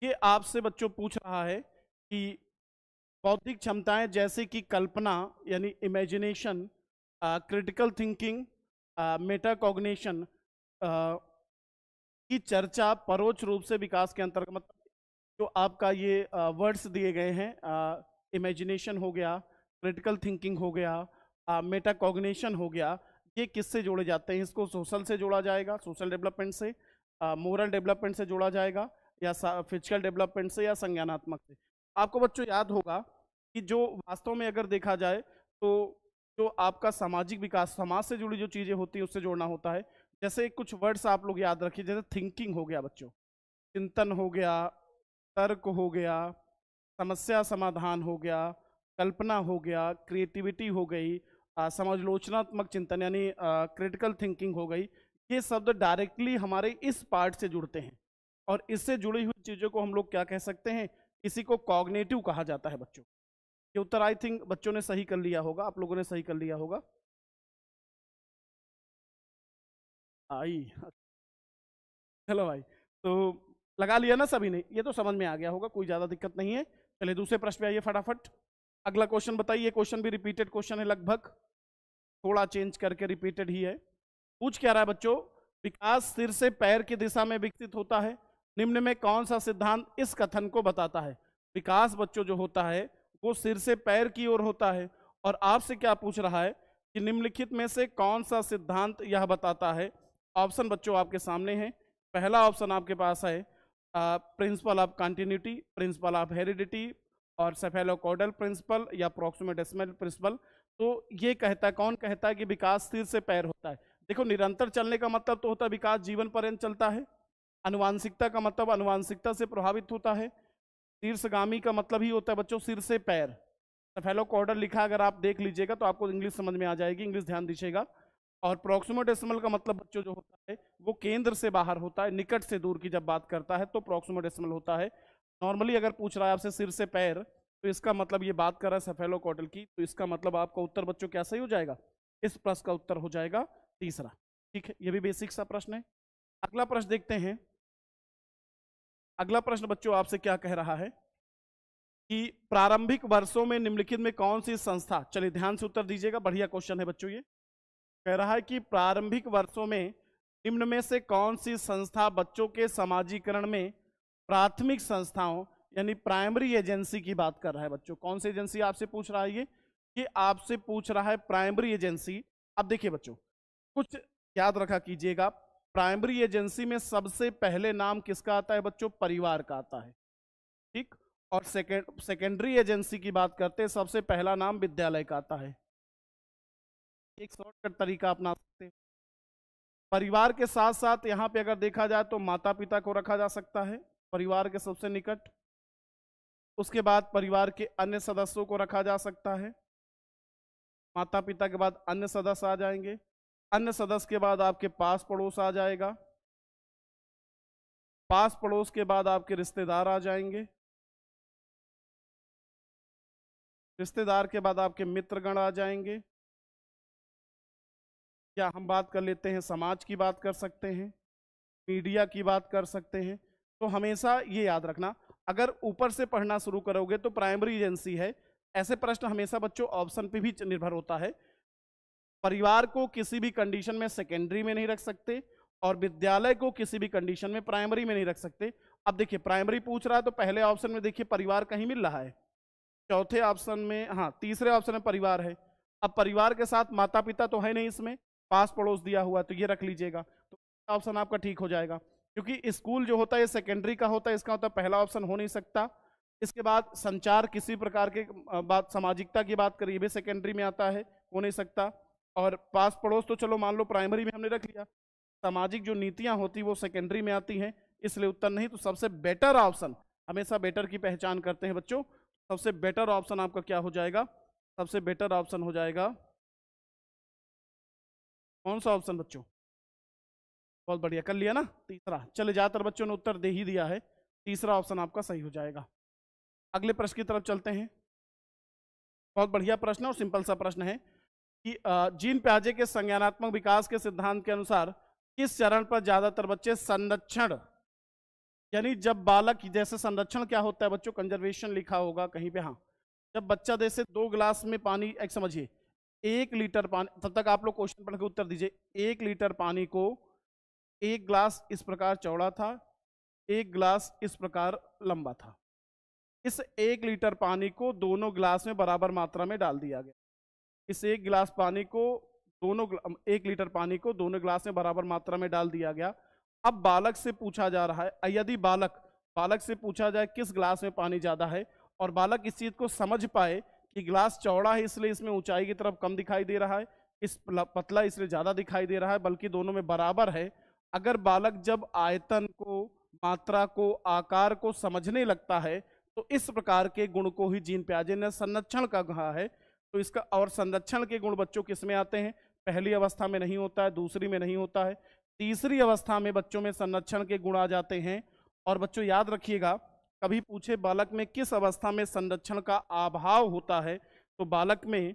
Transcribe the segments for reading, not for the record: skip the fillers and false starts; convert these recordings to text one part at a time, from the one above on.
ये आपसे बच्चों पूछ रहा है कि बौद्धिक क्षमताएं जैसे कि कल्पना यानी इमेजिनेशन, क्रिटिकल थिंकिंग, मेटाकॉग्निशन की चर्चा परोक्ष रूप से विकास के अंतर्गत, मतलब जो आपका ये वर्ड्स दिए गए हैं, इमेजिनेशन हो गया, क्रिटिकल थिंकिंग हो गया, मेटाकॉग्निशन हो गया, ये किससे जोड़े जाते हैं? इसको सोशल से जोड़ा जाएगा, सोशल डेवलपमेंट से, मोरल डेवलपमेंट से जोड़ा जाएगा, या फिजिकल डेवलपमेंट से, या संज्ञानात्मक से। आपको बच्चों याद होगा कि जो वास्तव में अगर देखा जाए तो जो आपका सामाजिक विकास, समाज से जुड़ी जो चीजें होती हैं उससे जोड़ना होता है। जैसे कुछ वर्ड्स आप लोग याद रखिए, जैसे थिंकिंग हो गया बच्चों, चिंतन हो गया, तर्क हो गया, समस्या समाधान हो गया, कल्पना हो गया, क्रिएटिविटी हो गई, समालोचनात्मक चिंतन यानी क्रिटिकल थिंकिंग हो गई। ये शब्द डायरेक्टली हमारे इस पार्ट से जुड़ते हैं, और इससे जुड़ी हुई चीजों को हम लोग क्या कह सकते हैं? इसी को कॉग्निटिव कहा जाता है बच्चों। ये उत्तर आई थिंक बच्चों ने सही कर लिया होगा, आप लोगों ने सही कर लिया होगा। आई, चलो भाई, तो लगा लिया ना सभी ने? ये तो समझ में आ गया होगा, कोई ज्यादा दिक्कत नहीं है। चलिए दूसरे प्रश्न पे आइए फटाफट। अगला क्वेश्चन बताइए, क्वेश्चन भी रिपीटेड क्वेश्चन है लगभग, थोड़ा चेंज करके रिपीटेड ही है। पूछ क्या रहा है बच्चों? विकास सिर से पैर की दिशा में विकसित होता है, निम्न में कौन सा सिद्धांत इस कथन को बताता है? विकास बच्चों जो होता है वो सिर से पैर की ओर होता है, और आपसे क्या पूछ रहा है कि निम्नलिखित में से कौन सा सिद्धांत यह बताता है? ऑप्शन बच्चों आपके सामने है। पहला ऑप्शन आपके पास है principle of continuity, principle of heredity, और सेफेलोकॉर्डल प्रिंसिपल, या प्रॉक्सिमल डेसिमल प्रिंसिपल। तो ये कहता है, कौन कहता है कि विकास सिर से पैर होता है? देखो, निरंतर चलने का मतलब तो होता है विकास जीवन पर्यंत चलता है। अनुवांशिकता का मतलब अनुवांशिकता से प्रभावित होता है। शीर्षगामी का मतलब ही होता है बच्चों सिर से पैर। सेफेलोकॉर्डल लिखा अगर आप देख लीजिएगा तो आपको इंग्लिश समझ में आ जाएगी, इंग्लिश ध्यान दीजिएगा। और प्रॉक्सिमल डेसिमल का मतलब बच्चों जो होता है वो केंद्र से बाहर होता है, निकट से दूर की जब बात करता है तो प्रॉक्सिमल डेसिमल होता है। नॉर्मली अगर पूछ रहा है आपसे सिर से पैर, तो इसका मतलब ये बात कर रहा है सेफेलोकॉर्डल की, तो इसका मतलब आपका उत्तर बच्चों क्या सही हो जाएगा? इस प्रश्न का उत्तर हो जाएगा तीसरा। ठीक है, ये भी बेसिक सा प्रश्न है। अगला प्रश्न देखते हैं। अगला प्रश्न बच्चों आपसे क्या कह रहा है कि प्रारंभिक वर्षों में निम्नलिखित में कौन सी संस्था, चलिए ध्यान से उत्तर दीजिएगा, बढ़िया क्वेश्चन है बच्चों। ये कह रहा है कि प्रारंभिक वर्षों में निम्न में से कौन सी संस्था बच्चों के समाजीकरण में प्राथमिक संस्थाओं यानी प्राइमरी एजेंसी की बात कर रहा है बच्चों। कौन सी एजेंसी आपसे पूछ रहा है? ये आपसे पूछ रहा है प्राइमरी एजेंसी। अब देखिए बच्चों, कुछ याद रखा कीजिएगा, प्राइमरी एजेंसी में सबसे पहले नाम किसका आता है बच्चों? परिवार का आता है, ठीक। और सेकेंडरी एजेंसी की बात करते हैं, सबसे पहला नाम विद्यालय का आता है। एक शॉर्टकट तरीका अपना सकते हैं। परिवार के साथ साथ यहाँ पे अगर देखा जाए तो माता पिता को रखा जा सकता है परिवार के सबसे निकट। उसके बाद परिवार के अन्य सदस्यों को रखा जा सकता है। माता पिता के बाद अन्य सदस्य आ जाएंगे। अन्य सदस्य के बाद आपके पास पड़ोस आ जाएगा। पास पड़ोस के बाद आपके रिश्तेदार आ जाएंगे। रिश्तेदार के बाद आपके मित्रगण आ जाएंगे। या हम बात कर लेते हैं, समाज की बात कर सकते हैं, मीडिया की बात कर सकते हैं। तो हमेशा ये याद रखना, अगर ऊपर से पढ़ना शुरू करोगे तो प्राइमरी एजेंसी है। ऐसे प्रश्न हमेशा बच्चों ऑप्शन पे भी निर्भर होता है। परिवार को किसी भी कंडीशन में सेकेंडरी में नहीं रख सकते, और विद्यालय को किसी भी कंडीशन में प्राइमरी में नहीं रख सकते। अब देखिए, प्राइमरी पूछ रहा है तो पहले ऑप्शन में देखिए परिवार कहीं मिल रहा है, चौथे ऑप्शन में, हाँ तीसरे ऑप्शन में परिवार है। अब परिवार के साथ माता पिता तो है नहीं, इसमें पास पड़ोस दिया हुआ है, तो ये रख लीजिएगा, तो ऑप्शन आपका ठीक हो जाएगा। क्योंकि स्कूल जो होता है सेकेंडरी का होता है, इसका होता है पहला ऑप्शन हो नहीं सकता। इसके बाद संचार, किसी प्रकार के बात, सामाजिकता की बात करिए, भी सेकेंडरी में आता है, हो नहीं सकता। और पास पड़ोस तो चलो मान लो प्राइमरी में हमने रख लिया। सामाजिक जो नीतियां होती वो सेकेंडरी में आती हैं, इसलिए उत्तर नहीं। तो सबसे बेटर ऑप्शन, हमेशा बेटर की पहचान करते हैं बच्चों, सबसे बेटर ऑप्शन आपका क्या हो जाएगा? सबसे बेटर ऑप्शन हो जाएगा कौन सा ऑप्शन बच्चों? बहुत बढ़िया, कर लिया ना, तीसरा। चले, ज्यादातर बच्चों ने उत्तर दे ही दिया है, तीसरा ऑप्शन आपका सही हो जाएगा। अगले प्रश्न की तरफ चलते हैं। बहुत बढ़िया प्रश्न और सिंपल सा प्रश्न है कि जीन प्याजे के संज्ञानात्मक विकास के सिद्धांत के अनुसार किस चरण पर ज्यादातर बच्चे संरक्षण यानी जब बालक, जैसे संरक्षण क्या होता है बच्चों, कंजर्वेशन लिखा होगा कहीं पे, हाँ, जब बच्चा जैसे 2 गिलास में पानी, एक समझिए 1 लीटर पानी, तब तक आप लोग क्वेश्चन पढ़ के उत्तर दीजिए। 1 लीटर पानी को 1 गिलास इस प्रकार चौड़ा था, 1 गिलास इस प्रकार लंबा था। इस 1 लीटर पानी को दोनों गिलास में बराबर मात्रा में डाल दिया गया। इस 1 गिलास पानी को 1 लीटर पानी को दोनों गिलास में बराबर मात्रा में डाल दिया गया। अब बालक से पूछा जा रहा है, यदि बालक से पूछा जाए किस गिलास में पानी ज्यादा है, और बालक इस चीज को समझ पाए कि गिलास चौड़ा है इसलिए इसमें ऊंचाई की तरफ कम दिखाई दे रहा है, इस पतला इसलिए ज्यादा दिखाई दे रहा है, बल्कि दोनों में बराबर है। अगर बालक जब आयतन को, मात्रा को, आकार को समझने लगता है, तो इस प्रकार के गुण को ही जीन पियाजे ने संरक्षण का कहा है। तो इसका, और संरक्षण के गुण बच्चों किस में आते हैं? पहली अवस्था में नहीं होता है, दूसरी में नहीं होता है, तीसरी अवस्था में बच्चों में संरक्षण के गुण आ जाते हैं। और बच्चों याद रखिएगा, कभी पूछे बालक में किस अवस्था में संरक्षण का अभाव होता है, तो बालक में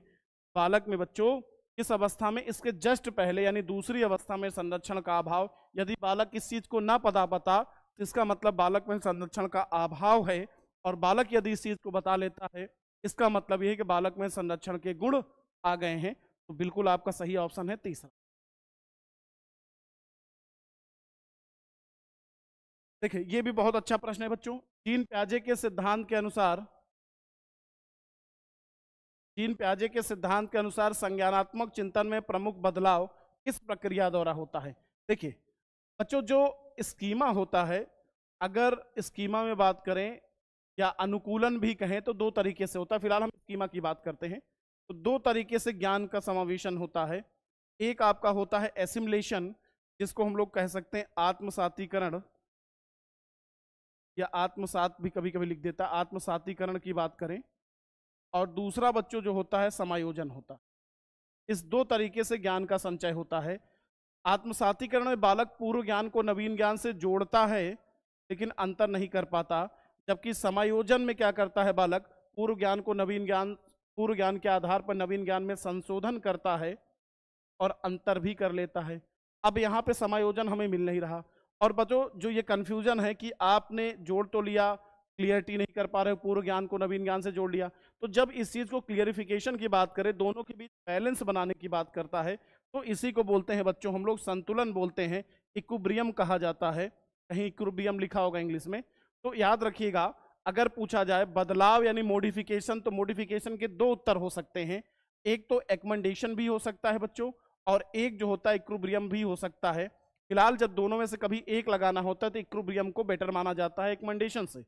बच्चों किस अवस्था में, इसके जस्ट पहले यानी दूसरी अवस्था में संरक्षण का अभाव। यदि बालक इस चीज को ना पता तो इसका मतलब बालक में संरक्षण का अभाव है, और बालक यदि इस चीज को बता लेता है, इसका मतलब यह है कि बालक में संरक्षण के गुण आ गए हैं। तो बिल्कुल आपका सही ऑप्शन है तीसरा। देखिए ये भी बहुत अच्छा प्रश्न है बच्चों। जीन पियाजे के सिद्धांत के अनुसार संज्ञानात्मक चिंतन में प्रमुख बदलाव किस प्रक्रिया द्वारा होता है? देखिए बच्चों, जो स्कीमा होता है, अगर स्कीमा में बात करें या अनुकूलन भी कहें तो 2 तरीके से होता है। फिलहाल हम स्कीमा की बात करते हैं। तो 2 तरीके से ज्ञान का समावेशन होता है। एक आपका होता है एसिमुलेशन, जिसको हम लोग कह सकते हैं आत्मसातीकरण, या आत्मसात भी कभी कभी लिख देता है, आत्मसातीकरण की बात करें। और दूसरा बच्चों जो होता है समायोजन होता है। इस 2 तरीके से ज्ञान का संचय होता है। आत्मसातीकरण में बालक पूर्व ज्ञान को नवीन ज्ञान से जोड़ता है लेकिन अंतर नहीं कर पाता, जबकि समायोजन में क्या करता है बालक, पूर्व ज्ञान के आधार पर नवीन ज्ञान में संशोधन करता है और अंतर भी कर लेता है। अब यहाँ पे समायोजन हमें मिल नहीं रहा। और बच्चों जो ये कंफ्यूजन है कि आपने जोड़ तो लिया, क्लियरिटी नहीं कर पा रहे हो, पूर्व ज्ञान को नवीन ज्ञान से जोड़ लिया, तो जब इस चीज को क्लियरिफिकेशन की बात करें, दोनों के बीच बैलेंस बनाने की बात करता है, तो इसी को बोलते हैं बच्चों हम लोग संतुलन बोलते हैं, इक्विलिब्रियम कहा जाता है। कहीं इक्विलिब्रियम लिखा होगा इंग्लिश में। तो याद रखिएगा, अगर पूछा जाए बदलाव यानी मॉडिफिकेशन, तो मॉडिफिकेशन के 2 उत्तर हो सकते हैं। एक तो एक्मेंडेशन भी हो सकता है बच्चों, और एक जो होता है इक्विलिब्रियम भी हो सकता है। फिलहाल जब दोनों में से कभी एक लगाना होता है तो इक्विलिब्रियम को बेटर माना जाता है एक्मेंडेशन से।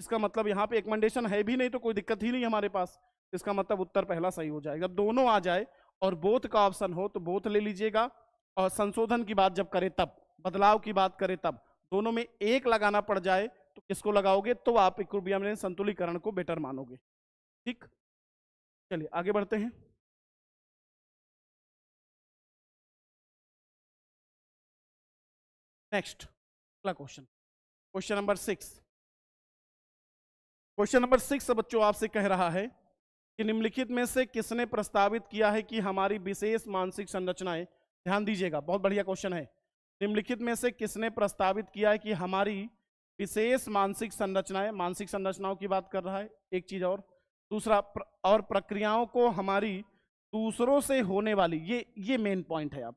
इसका मतलब यहाँ पे एक्मेंडेशन है भी नहीं तो कोई दिक्कत ही नहीं हमारे पास, इसका मतलब उत्तर पहला सही हो जाएगा। जब दोनों आ जाए और बोथ का ऑप्शन हो तो बोथ ले लीजिएगा, और संशोधन की बात जब करें तब, बदलाव की बात करें तब, दोनों में एक लगाना पड़ जाए तो किसको लगाओगे, तो आप इक्विलिब्रियम यानी संतुलीकरण को बेटर मानोगे। ठीक, चलिए आगे बढ़ते हैं। नेक्स्ट अगला question, question number 6। Question number 6 बच्चों आपसे कह रहा है कि निम्नलिखित में से किसने प्रस्तावित किया है कि हमारी विशेष मानसिक संरचनाएं, ध्यान दीजिएगा बहुत बढ़िया क्वेश्चन है, निम्नलिखित में से किसने प्रस्तावित किया है कि हमारी विशेष मानसिक संरचनाओं की बात कर रहा है। एक चीज और, दूसरा और प्रक्रियाओं को हमारी दूसरों से होने वाली, ये मेन पॉइंट है, आप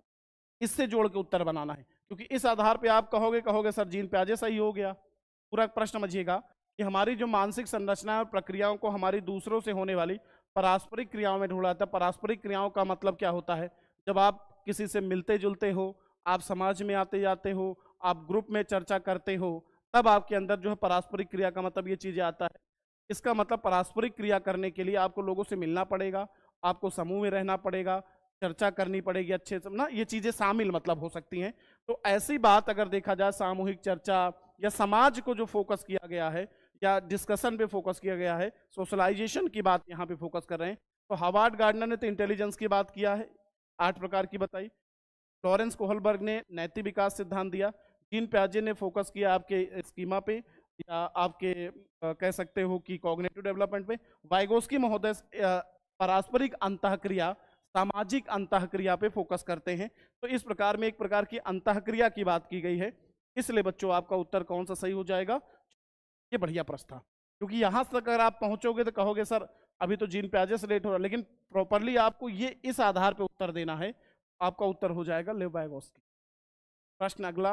इससे जोड़ के उत्तर बनाना है, क्योंकि इस आधार पे आप कहोगे सर जीन पियाजे सही हो गया। पूरा प्रश्न समझिएगा कि हमारी जो मानसिक संरचना और प्रक्रियाओं को हमारी दूसरों से होने वाली पारस्परिक क्रियाओं में ढूंढा जाता है। पारस्परिक क्रियाओं का मतलब क्या होता है, जब आप किसी से मिलते जुलते हो, आप समाज में आते जाते हो, आप ग्रुप में चर्चा करते हो, तब आपके अंदर जो है पारस्परिक क्रिया का मतलब ये चीजें आता है। इसका मतलब पारस्परिक क्रिया करने के लिए आपको लोगों से मिलना पड़ेगा, आपको समूह में रहना पड़ेगा, चर्चा करनी पड़ेगी अच्छे से ना, ये चीजें शामिल मतलब हो सकती हैं। तो ऐसी बात अगर देखा जाए, सामूहिक चर्चा या समाज को जो फोकस किया गया है या डिस्कशन पे फोकस किया गया है, सोशलाइजेशन की बात यहाँ पे फोकस कर रहे हैं। तो हार्वर्ड गार्डनर ने तो इंटेलिजेंस की बात किया है, 8 प्रकार की बताई। लॉरेंस कोहलबर्ग ने नैतिक विकास सिद्धांत दिया। जीन पियाजे ने फोकस किया आपके स्कीमा पे या आपके कह सकते हो कि कॉग्निटिव डेवलपमेंट पे। वाइगोस्की महोदय पारस्परिक अंतःक्रिया, सामाजिक अंतःक्रिया पे फोकस करते हैं। तो इस प्रकार में एक प्रकार की अंतःक्रिया की बात की गई है। इसलिए बच्चों आपका उत्तर कौन सा सही हो जाएगा? ये बढ़िया प्रश्न था, क्योंकि यहां तक अगर आप पहुंचोगे तो कहोगे सर अभी तो जीन प्याजे से लेट हो रहा है, लेकिन प्रॉपरली आपको ये इस आधार पे उत्तर देना है। आपका उत्तर हो जाएगा लेव वाइगोस्की। प्रश्न अगला,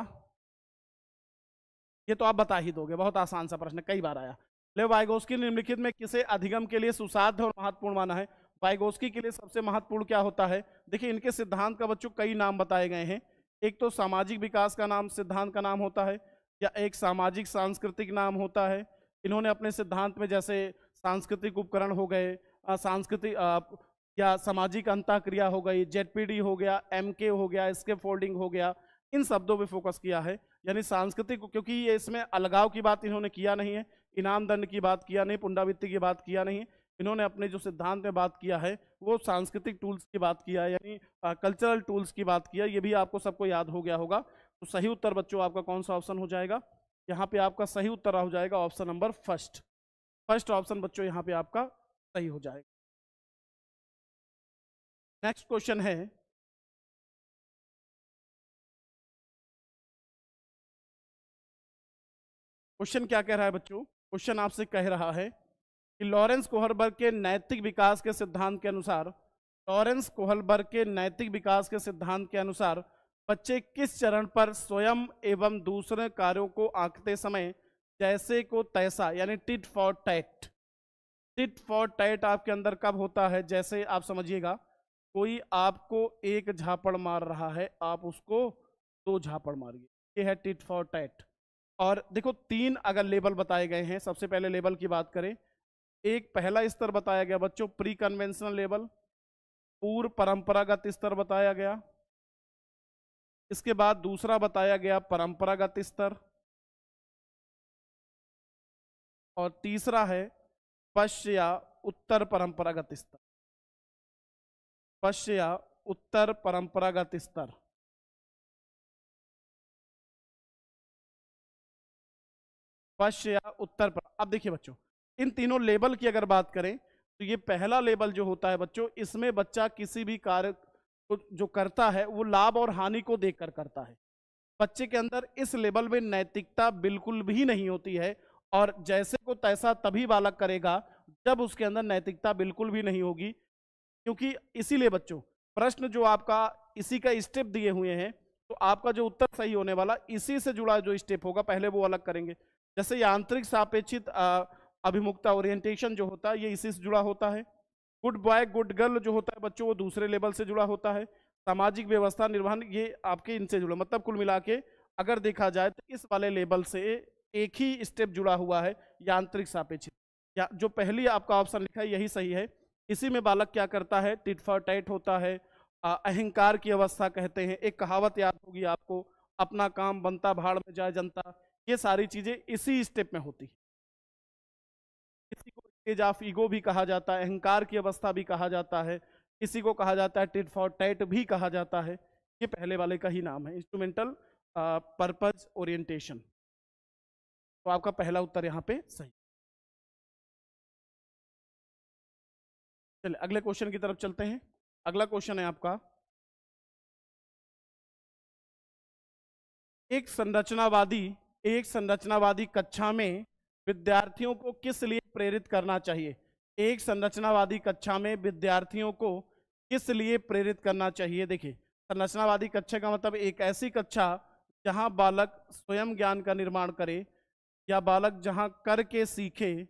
ये तो आप बता ही दोगे, बहुत आसान सा प्रश्न, कई बार आया। लेव वाइगोस्की ने निम्नलिखित में किसे अधिगम के लिए सुसाध्य और महत्वपूर्ण माना है? वाइगोस्की के लिए सबसे महत्वपूर्ण क्या होता है? देखिए इनके सिद्धांत का बच्चों कई नाम बताए गए हैं। एक तो सामाजिक विकास का नाम, सिद्धांत का नाम होता है, या एक सामाजिक सांस्कृतिक नाम होता है। इन्होंने अपने सिद्धांत में जैसे सांस्कृतिक उपकरण हो गए, सांस्कृतिक या सामाजिक अंतःक्रिया हो गई, जेडपीडी हो गया, एमके हो गया, स्केप फोल्डिंग हो गया, इन शब्दों पे फोकस किया है। यानी सांस्कृतिक, क्योंकि ये इसमें अलगाव की बात इन्होंने किया नहीं है, इनाम दंड की बात किया नहीं, पुनरावृत्ति की बात किया नहीं, इन्होंने अपने जो सिद्धांत में बात किया है वो सांस्कृतिक टूल्स की बात किया है, यानी कल्चरल टूल्स की बात किया। ये भी आपको सबको याद हो गया होगा। तो सही उत्तर बच्चों आपका कौन सा ऑप्शन हो जाएगा? यहाँ पे आपका सही उत्तर हो जाएगा option number first. First option बच्चों यहाँ पे आपका सही हो जाएगा। नेक्स्ट क्वेश्चन है, क्वेश्चन क्या कह रहा है बच्चों? क्वेश्चन आपसे कह रहा है कि लॉरेंस कोहलबर्ग के नैतिक विकास के सिद्धांत के अनुसार, लॉरेंस कोहलबर्ग के नैतिक विकास के सिद्धांत के अनुसार बच्चे किस चरण पर स्वयं एवं दूसरे कार्यों को आंकते समय जैसे को तैसा, यानी tit for tat, tit for tat आपके अंदर कब होता है? जैसे आप समझिएगा, कोई आपको एक झापड़ मार रहा है, आप उसको दो झापड़ मारिए, ये है टिट फॉर टैट। और देखो तीन अगर लेवल बताए गए हैं, सबसे पहले लेवल की बात करें, एक पहला स्तर बताया गया बच्चों प्री कन्वेंशनल लेवल, पूर्व परंपरागत स्तर बताया गया। इसके बाद दूसरा बताया गया परंपरागत स्तर, और तीसरा है पश्च या उत्तर परंपरागत स्तर, पश्च या उत्तर परंपरागत स्तर। पश्च या उत्तर पर, अब देखिए बच्चों इन तीनों लेवल की अगर बात करें तो ये पहला लेवल जो होता है बच्चों, इसमें बच्चा किसी भी कार्य को जो करता है वो लाभ और हानि को देखकर करता है। बच्चे के अंदर इस लेवल में नैतिकता बिल्कुल भी नहीं होती है, और जैसे को तैसा तभी बालक करेगा जब उसके अंदर नैतिकता बिल्कुल भी नहीं होगी। क्योंकि इसीलिए बच्चों प्रश्न जो आपका इसी का स्टेप दिए हुए हैं, तो आपका जो उत्तर सही होने वाला इसी से जुड़ा जो स्टेप होगा पहले वो अलग करेंगे। जैसे यांत्रिक सापेक्षित अभिमुखता ओरिएंटेशन जो होता है ये इसी से जुड़ा होता है। गुड बॉय गुड गर्ल जो होता है बच्चों वो दूसरे लेवल से जुड़ा होता है। सामाजिक व्यवस्था निर्वहन ये आपके इनसे जुड़ा, मतलब कुल मिला के अगर देखा जाए तो इस वाले लेवल से एक ही स्टेप जुड़ा हुआ है, यांत्रिक सापेक्षित। या जो पहली आपका ऑप्शन लिखा है यही सही है। इसी में बालक क्या करता है, टिट फॉर टैट होता है, अहंकार की अवस्था कहते हैं। एक कहावत याद होगी आपको, अपना काम बनता भाड़ में जाए जनता, ये सारी चीजें इसी स्टेप में होती है। किसी को स्टेज ऑफ ईगो भी कहा जाता है, अहंकार की अवस्था भी कहा जाता है, किसी को कहा जाता है टिट फॉर टैट भी कहा जाता है। ये पहले वाले का ही नाम है, इंस्ट्रूमेंटल पर्पज ओरिएंटेशन। तो आपका पहला उत्तर यहाँ पे सही। चलिए अगले क्वेश्चन की तरफ चलते हैं। अगला क्वेश्चन है आपका, एक संरचनावादी एक संरचनावादी कक्षा में विद्यार्थियों को किस लिए प्रेरित करना चाहिए? एक संरचनावादी कक्षा में विद्यार्थियों को किस लिए प्रेरित करना चाहिए? देखिए संरचनावादी कक्षा का मतलब एक ऐसी कक्षा जहां बालक स्वयं ज्ञान का निर्माण करे, या बालक जहां करके सीखे,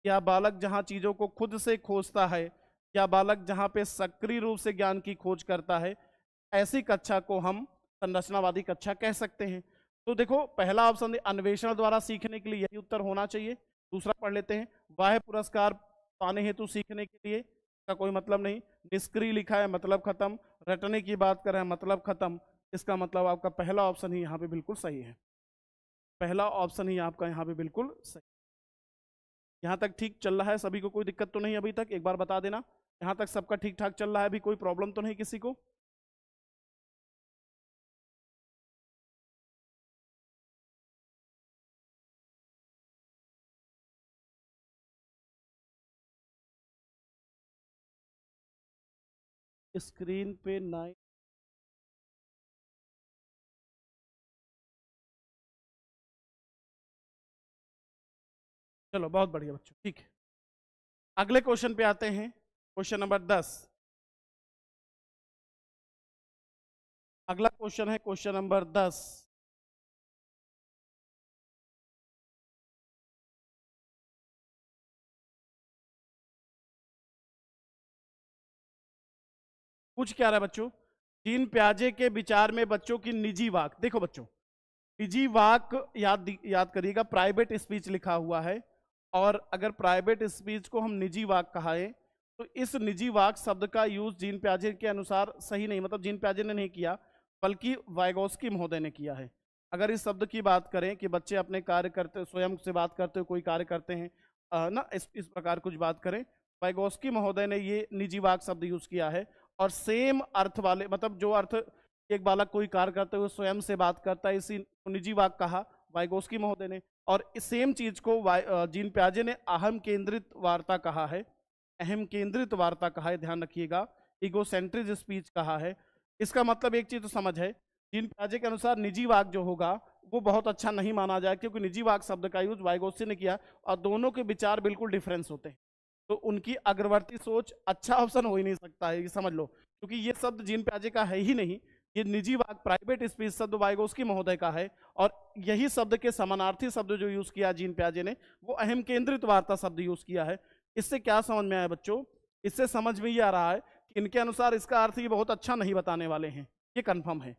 या बालक जहां चीजों को खुद से खोजता है, या बालक जहां पे सक्रिय रूप से ज्ञान की खोज करता है, ऐसी कक्षा को हम संरचनावादी कक्षा कह सकते हैं। तो देखो पहला ऑप्शन अन्वेषण द्वारा सीखने के लिए, यही उत्तर होना चाहिए। दूसरा पढ़ लेते हैं, बाह्य पुरस्कार पाने हेतु सीखने के लिए, का कोई मतलब नहीं। निष्क्रिय लिखा है, मतलब खत्म। रटने की बात कर रहे हैं, मतलब खत्म। इसका मतलब आपका पहला ऑप्शन ही यहाँ पे बिल्कुल सही है। पहला ऑप्शन ही आपका यहाँ पे बिल्कुल सही। यहाँ तक ठीक चल रहा है सभी को? कोई दिक्कत तो नहीं अभी तक? एक बार बता देना, यहाँ तक सबका ठीक ठाक चल रहा है, अभी कोई प्रॉब्लम तो नहीं किसी को? स्क्रीन पे 9 चलो बहुत बढ़िया बच्चों, ठीक है। अगले क्वेश्चन पे आते हैं, क्वेश्चन नंबर 10। अगला क्वेश्चन है क्वेश्चन नंबर 10। पूछ क्या रहा है बच्चों? जीन प्याजे के विचार में बच्चों की निजी वाक। देखो बच्चों, निजी वाक याद करिएगा, प्राइवेट स्पीच लिखा हुआ है, और अगर प्राइवेट स्पीच को हम निजी वाक कहाए तो इस निजी वाक शब्द का यूज जीन प्याजे के अनुसार सही नहीं, मतलब जीन प्याजे ने नहीं किया बल्कि वाइगोस्की महोदय ने किया है। अगर इस शब्द की बात करें कि बच्चे अपने कार्य करते, स्वयं से बात करते हुए कोई कार्य करते हैं, ना इस प्रकार कुछ बात करें, वाइगोस्की महोदय ने ये निजी वाक शब्द यूज किया है। और सेम अर्थ वाले, मतलब जो अर्थ एक बालक कोई कार्य करते हुए स्वयं से बात करता है, इसी निजी वाक कहा वाइगोस्की महोदय ने। और इस सेम चीज को जीन प्याजे ने अहम केंद्रित वार्ता कहा है, अहम केंद्रित वार्ता कहा है, ध्यान रखिएगा, इगोसेंट्रिक स्पीच कहा है। इसका मतलब एक चीज तो समझ है, जीन प्याजे के अनुसार निजी वाक जो होगा वो बहुत अच्छा नहीं माना जाए, क्योंकि निजी वाक शब्द का यूज वाइगोस्की ने किया और दोनों के विचार बिल्कुल डिफरेंस होते हैं। तो उनकी अग्रवर्ती सोच अच्छा ऑप्शन हो ही नहीं सकता है, ये समझ लो, क्योंकि ये शब्द जीन प्याजे का है ही नहीं। ये निजी वाक प्राइवेट स्पीच शब्द वाइगोस्की महोदय का है, और यही शब्द के समानार्थी शब्द जो यूज किया जीन प्याजे ने वो अहम केंद्रित वार्ता शब्द यूज किया है। इससे क्या समझ में आया बच्चों? इससे समझ में ये आ रहा है कि इनके अनुसार इसका अर्थ ये बहुत अच्छा नहीं बताने वाले हैं, ये कंफर्म है।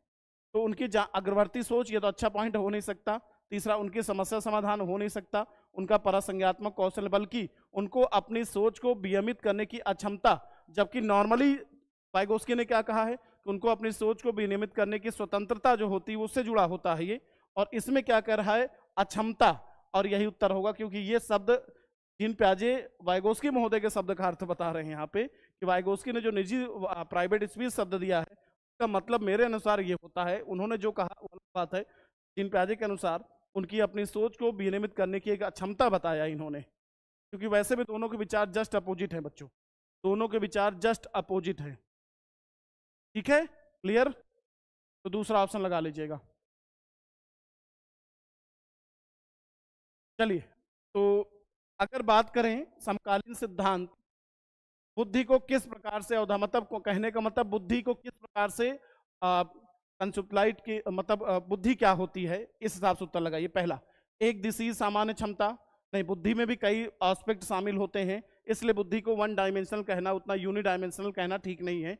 तो उनकी अग्रवर्ती सोच, ये तो अच्छा पॉइंट हो नहीं सकता। तीसरा, उनकी समस्या समाधान हो नहीं सकता, उनका परसंज्ञात्मक कौशल, बल्कि उनको अपनी सोच को वियमित करने की अक्षमता। जबकि नॉर्मली वाइगोस्की ने क्या कहा है कि उनको अपनी सोच को विनियमित करने की स्वतंत्रता जो होती है उससे जुड़ा होता है ये, और इसमें क्या कर रहा है? अक्षमता। और यही उत्तर होगा, क्योंकि ये शब्द जीन प्याजे वाइगोस्की महोदय के शब्द का अर्थ बता रहे हैं यहाँ पे, कि वाइगोस्की ने जो निजी प्राइवेट स्पीच शब्द दिया है का मतलब मेरे अनुसार ये होता है, उन्होंने जो कहा वो अलग बात है, जीन प्याजे के अनुसार उनकी अपनी सोच को विनियमित करने की एक क्षमता बताया इन्होंने। क्योंकि वैसे भी दोनों के विचार जस्ट अपोजिट हैं बच्चों, दोनों के विचार जस्ट अपोजिट हैं। ठीक है, क्लियर? तो दूसरा ऑप्शन लगा लीजिएगा। चलिए, तो अगर बात करें समकालीन सिद्धांत, बुद्धि को किस प्रकार से मतलब को कहने का मतलब बुद्धि को किस प्रकार से कंसेप्टलाइट की, मतलब बुद्धि क्या होती है, इस हिसाब से उत्तर लगाइए। पहला, एक दिशीय सामान्य क्षमता। नहीं, बुद्धि में भी कई एस्पेक्ट शामिल होते हैं, इसलिए बुद्धि को वन डायमेंशनल कहना, उतना यूनिडायमेंशनल कहना ठीक नहीं है।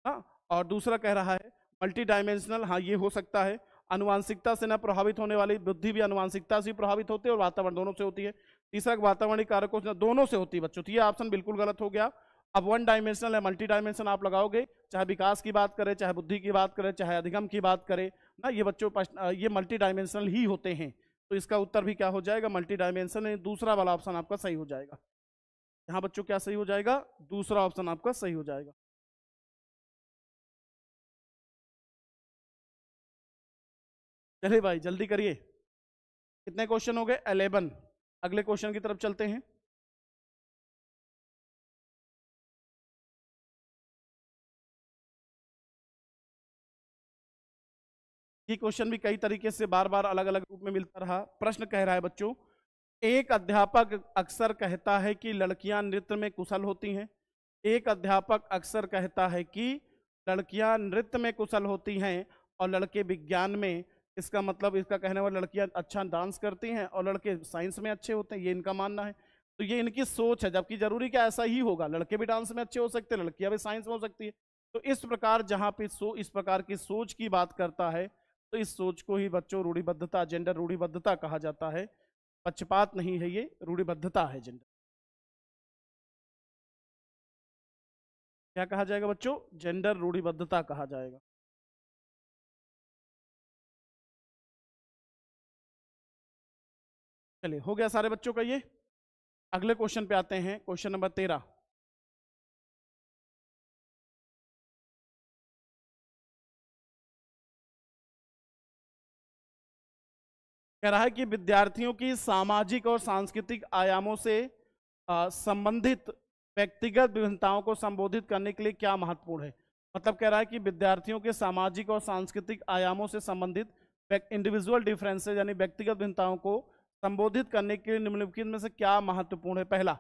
हाँ, और दूसरा कह रहा है मल्टी डायमेंशनल, हाँ ये हो सकता है। अनुवांशिकता से न प्रभावित होने वाली बुद्धि भी अनुवांशिकता से प्रभावित होती है और वातावरण दोनों से होती है। तीसरा, वातावरणीय कारकों से दोनों से होती है बच्चों, तो ये ऑप्शन बिल्कुल गलत हो गया। अब वन डायमेंशनल है, मल्टी डायमेंशनल आप लगाओगे, चाहे विकास की बात करें, चाहे बुद्धि की बात करें, चाहे अधिगम की बात करें ना, ये बच्चों ये मल्टी डायमेंशनल ही होते हैं। तो इसका उत्तर भी क्या हो जाएगा? Multi dimensional. दूसरा वाला ऑप्शन आपका सही हो जाएगा। यहाँ बच्चों क्या सही हो जाएगा? दूसरा ऑप्शन आपका सही हो जाएगा। चलिए भाई जल्दी करिए, कितने क्वेश्चन हो गए? 11। अगले क्वेश्चन की तरफ चलते हैं। ये क्वेश्चन भी कई तरीके से बार बार अलग अलग रूप में मिलता रहा। प्रश्न कह रहा है बच्चों, एक अध्यापक अक्सर कहता है कि लड़कियां नृत्य में कुशल होती हैं। एक अध्यापक अक्सर कहता है कि लड़कियां नृत्य में कुशल होती हैं और लड़के विज्ञान में। इसका मतलब, इसका कहने वाला लड़कियां अच्छा डांस करती हैं और लड़के साइंस में अच्छे होते हैं, ये इनका मानना है। तो ये इनकी सोच है, जबकि जरूरी क्या ऐसा ही होगा? लड़के भी डांस में अच्छे हो सकते हैं, लड़कियां भी साइंस में हो सकती है। तो इस प्रकार जहां पे इस प्रकार की सोच की बात करता है, तो इस सोच को ही बच्चों रूढ़िबद्धता, जेंडर रूढ़िबद्धता कहा जाता है। पक्षपात नहीं है, ये रूढ़िबद्धता है। जेंडर क्या कहा जाएगा बच्चों? जेंडर रूढ़िबद्धता कहा जाएगा। चलिए, हो गया सारे बच्चों का ये। अगले क्वेश्चन पे आते हैं, क्वेश्चन नंबर 13। कह रहा है कि विद्यार्थियों की सामाजिक और सांस्कृतिक आयामों से संबंधित व्यक्तिगत विभिन्नताओं को संबोधित करने के लिए क्या महत्वपूर्ण है। मतलब कह रहा है कि विद्यार्थियों के सामाजिक और सांस्कृतिक आयामों से संबंधित इंडिविजुअल डिफरेंसेस यानी व्यक्तिगत भिन्नताओं को संबोधित करने के लिए निम्नलिखित में से क्या महत्वपूर्ण है? पहला,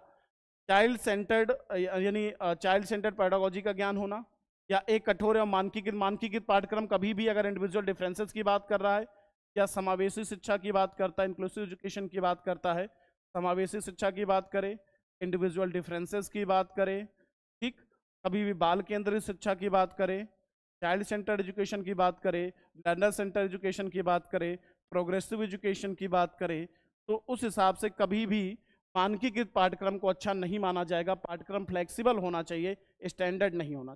चाइल्ड सेंटर्ड यानी चाइल्ड सेंटर्ड पेडागोजी का ज्ञान होना, या एक कठोर एवं मानकीकृत पाठ्यक्रम कभी भी अगर इंडिविजुअल डिफरेंसेस की बात कर रहा है, या समावेशी शिक्षा की बात करता है, इंक्लूसिव एजुकेशन की बात करता है, समावेशी शिक्षा की बात करें, इंडिविजुअल डिफरेंसेस की बात करें, ठीक, कभी भी बाल केंद्रित शिक्षा की बात करें, चाइल्ड सेंटर्ड एजुकेशन की बात करें, लर्नर सेंटर एजुकेशन की बात करें, प्रोग्रेसिव एजुकेशन की बात करें, तो उस हिसाब से कभी भी मानकीकृत पाठ्यक्रम को अच्छा नहीं माना जाएगा। पाठ्यक्रम फ्लेक्सिबल होना चाहिए, स्टैंडर्ड नहीं होना,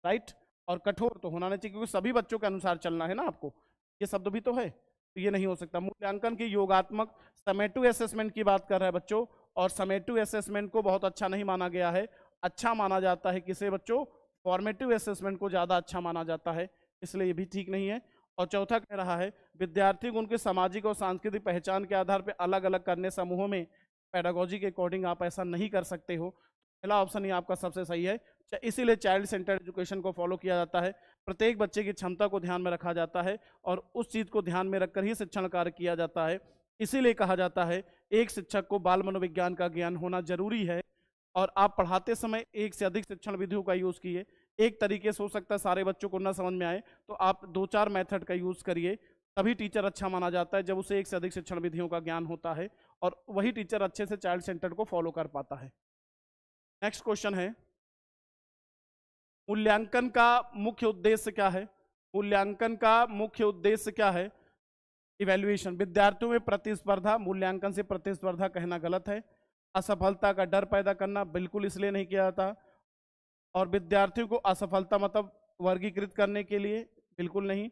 राइट। और कठोर तो होना नहीं चाहिए, क्योंकि सभी बच्चों के अनुसार चलना है ना आपको, ये शब्द भी तो है, तो ये नहीं हो सकता। मूल्यांकन की योगात्मक समेटिव असेसमेंट की बात कर रहा है बच्चों, और समेटिव असेसमेंट को बहुत अच्छा नहीं माना गया है। अच्छा माना जाता है किसे बच्चों? फॉर्मेटिव असेसमेंट को ज़्यादा अच्छा माना जाता है, इसलिए ये भी ठीक नहीं है। और चौथा कह रहा है विद्यार्थी को उनके सामाजिक और सांस्कृतिक पहचान के आधार पर अलग अलग करने समूहों में पेडागोजी के अकॉर्डिंग आप ऐसा नहीं कर सकते हो। पहला ऑप्शन ही आपका सबसे सही है, इसीलिए चाइल्ड सेंटर्ड एजुकेशन को फॉलो किया जाता है। प्रत्येक बच्चे की क्षमता को ध्यान में रखा जाता है और उस चीज़ को ध्यान में रखकर ही शिक्षण कार्य किया जाता है। इसीलिए कहा जाता है एक शिक्षक को बाल मनोविज्ञान का ज्ञान होना जरूरी है। और आप पढ़ाते समय एक से अधिक शिक्षण विधियों का यूज़ कीजिए। एक तरीके से हो सकता है सारे बच्चों को ना समझ में आए, तो आप 2-4 मेथड का यूज़ करिए, तभी टीचर अच्छा माना जाता है जब उसे एक से अधिक शिक्षण विधियों का ज्ञान होता है, और वही टीचर अच्छे से चाइल्ड सेंटर्ड को फॉलो कर पाता है। नेक्स्ट क्वेश्चन है, मूल्यांकन का मुख्य उद्देश्य क्या है? मूल्यांकन का मुख्य उद्देश्य क्या है? इवैल्यूएशन, विद्यार्थियों में प्रतिस्पर्धा, मूल्यांकन से प्रतिस्पर्धा कहना गलत है। असफलता का डर पैदा करना, बिल्कुल इसलिए नहीं किया जाता। और विद्यार्थियों को असफलता मतलब वर्गीकृत करने के लिए, बिल्कुल नहीं।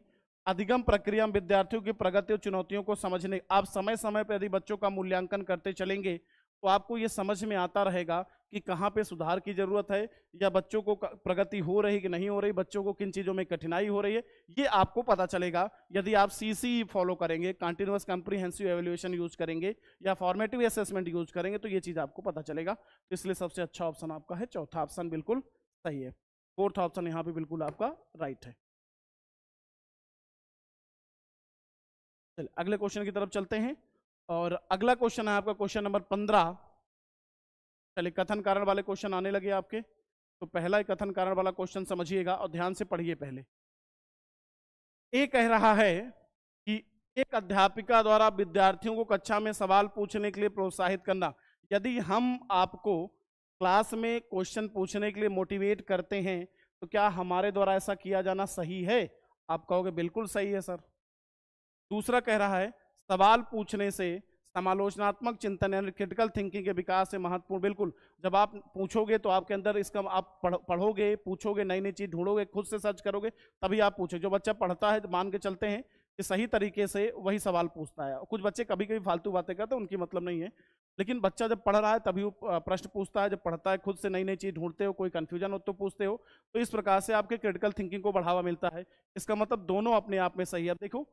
अधिगम प्रक्रिया में विद्यार्थियों की प्रगति और चुनौतियों को समझने, आप समय समय पर यदि बच्चों का मूल्यांकन करते चलेंगे तो आपको ये समझ में आता रहेगा कि कहाँ पे सुधार की जरूरत है, या बच्चों को प्रगति हो रही कि नहीं हो रही, बच्चों को किन चीज़ों में कठिनाई हो रही है, ये आपको पता चलेगा यदि आप CC फॉलो करेंगे, कंटिन्यूअस कॉम्प्रिहेंसिव एवेल्यूएशन यूज करेंगे, या फॉर्मेटिव असेसमेंट यूज करेंगे, तो ये चीज़ आपको पता चलेगा। तो इसलिए सबसे अच्छा ऑप्शन आपका है चौथा ऑप्शन, बिल्कुल सही है। फोर्थ ऑप्शन यहाँ पे बिल्कुल आपका राइट है। चलिए अगले क्वेश्चन की तरफ चलते हैं, और अगला क्वेश्चन है आपका क्वेश्चन नंबर 15। चलिए कथन कारण वाले क्वेश्चन आने लगे आपके, तो पहला ही कथन कारण वाला क्वेश्चन समझिएगा और ध्यान से पढ़िए पहले। ये कह रहा है कि एक अध्यापिका द्वारा विद्यार्थियों को कक्षा में सवाल पूछने के लिए प्रोत्साहित करना। यदि हम आपको क्लास में क्वेश्चन पूछने के लिए मोटिवेट करते हैं तो क्या हमारे द्वारा ऐसा किया जाना सही है? आप कहोगे बिल्कुल सही है सर। दूसरा कह रहा है सवाल पूछने से समालोचनात्मक चिंतन यानी क्रिटिकल थिंकिंग के विकास से महत्वपूर्ण, बिल्कुल। जब आप पूछोगे तो आपके अंदर इसका, आप पढ़ोगे, पूछोगे, नई नई चीज़ ढूंढोगे, खुद से सर्च करोगे, तभी आप पूछे। जो बच्चा पढ़ता है तो मान के चलते हैं कि सही तरीके से वही सवाल पूछता है। कुछ बच्चे कभी कभी फालतू बातें करते हैं, उनकी मतलब नहीं है, लेकिन बच्चा जब पढ़ रहा है तभी वो प्रश्न पूछता है, जब पढ़ता है खुद से नई नई चीज़ ढूंढते हो, कोई कन्फ्यूजन हो तो पूछते हो। तो इस प्रकार से आपके क्रिटिकल थिंकिंग को बढ़ावा मिलता है। इसका मतलब दोनों अपने आप में सही है। देखो,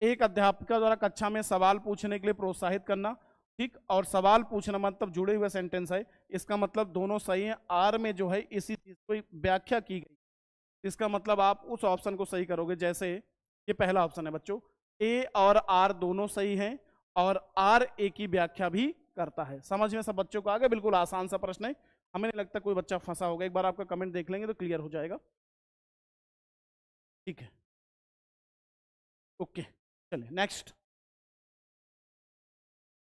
एक अध्यापिका द्वारा कक्षा में सवाल पूछने के लिए प्रोत्साहित करना, ठीक, और सवाल पूछना मतलब जुड़े हुए सेंटेंस है, इसका मतलब दोनों सही है। आर में जो है इसी चीज को व्याख्या की गई, इसका मतलब आप उस ऑप्शन को सही करोगे। जैसे ये पहला ऑप्शन है बच्चों, ए और आर दोनों सही हैं, और आर ए की व्याख्या भी करता है। समझ में सब बच्चों को आ गया? बिल्कुल आसान सा प्रश्न है, हमें नहीं लगता कोई बच्चा फंसा होगा। एक बार आपका कमेंट देख लेंगे तो क्लियर हो जाएगा। ठीक है, ओके, चलिए नेक्स्ट।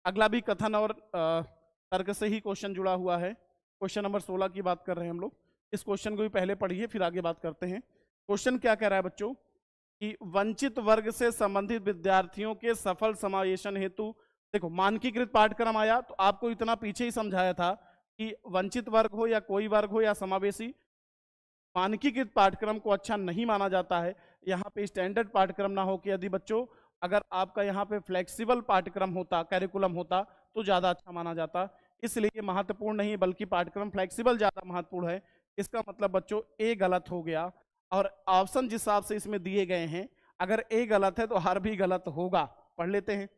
अगला भी कथन और तर्क से ही क्वेश्चन जुड़ा हुआ है। क्वेश्चन नंबर 16 की बात कर रहे हैं हम लोग। इस क्वेश्चन को भी पहले पढ़िए फिर आगे बात करते हैं। क्वेश्चन क्या कह रहा है बच्चों कि वंचित वर्ग से संबंधित विद्यार्थियों के सफल समावेशन हेतु, देखो मानकीकृत पाठ्यक्रम आया तो आपको इतना पीछे ही समझाया था कि वंचित वर्ग हो या कोई वर्ग हो या समावेशी, मानकीकृत पाठ्यक्रम को अच्छा नहीं माना जाता है। यहाँ पे स्टैंडर्ड पाठ्यक्रम ना हो कि यदि बच्चों अगर आपका यहाँ पे फ्लेक्सिबल पाठ्यक्रम होता, कैरिकुलम होता तो ज़्यादा अच्छा माना जाता। इसलिए ये महत्वपूर्ण नहीं है, बल्कि पाठ्यक्रम फ्लेक्सिबल ज़्यादा महत्वपूर्ण है। इसका मतलब बच्चों ए गलत हो गया, और ऑप्शन जिस हिसाब से इसमें दिए गए हैं, अगर ए गलत है तो हर भी गलत होगा। पढ़ लेते हैं।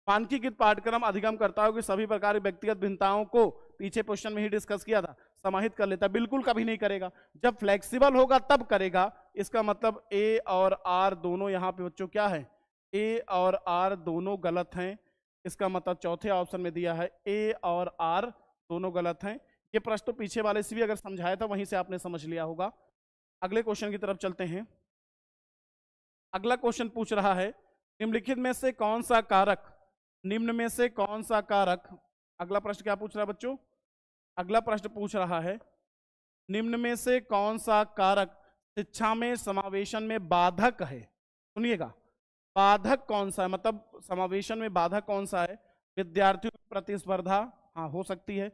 मानकीकृत पाठ्यक्रम अधिगम करता है कि सभी प्रकार की व्यक्तिगत भिन्नताओं को, पीछे क्वेश्चन में ही डिस्कस किया था, समाहित कर लेता। बिल्कुल कभी नहीं करेगा, जब फ्लेक्सिबल होगा तब करेगा। इसका मतलब ए और आर दोनों यहाँ पे बच्चों क्या है, ए और आर दोनों गलत हैं। इसका मतलब चौथे ऑप्शन में दिया है ए और आर दोनों गलत हैं। ये प्रश्न तो पीछे वाले से भी अगर समझाया था वहीं से आपने समझ लिया होगा। अगले क्वेश्चन की तरफ चलते हैं। अगला क्वेश्चन पूछ रहा है निम्नलिखित में से कौन सा कारक, निम्न में से कौन सा कारक, अगला प्रश्न क्या पूछ रहा है बच्चों, अगला प्रश्न पूछ रहा है निम्न में से कौन सा कारक शिक्षा में समावेशन में बाधक है। सुनिएगा, बाधक कौन सा है, मतलब समावेशन में बाधक कौन सा है। विद्यार्थियों की प्रतिस्पर्धा, हाँ हो सकती है।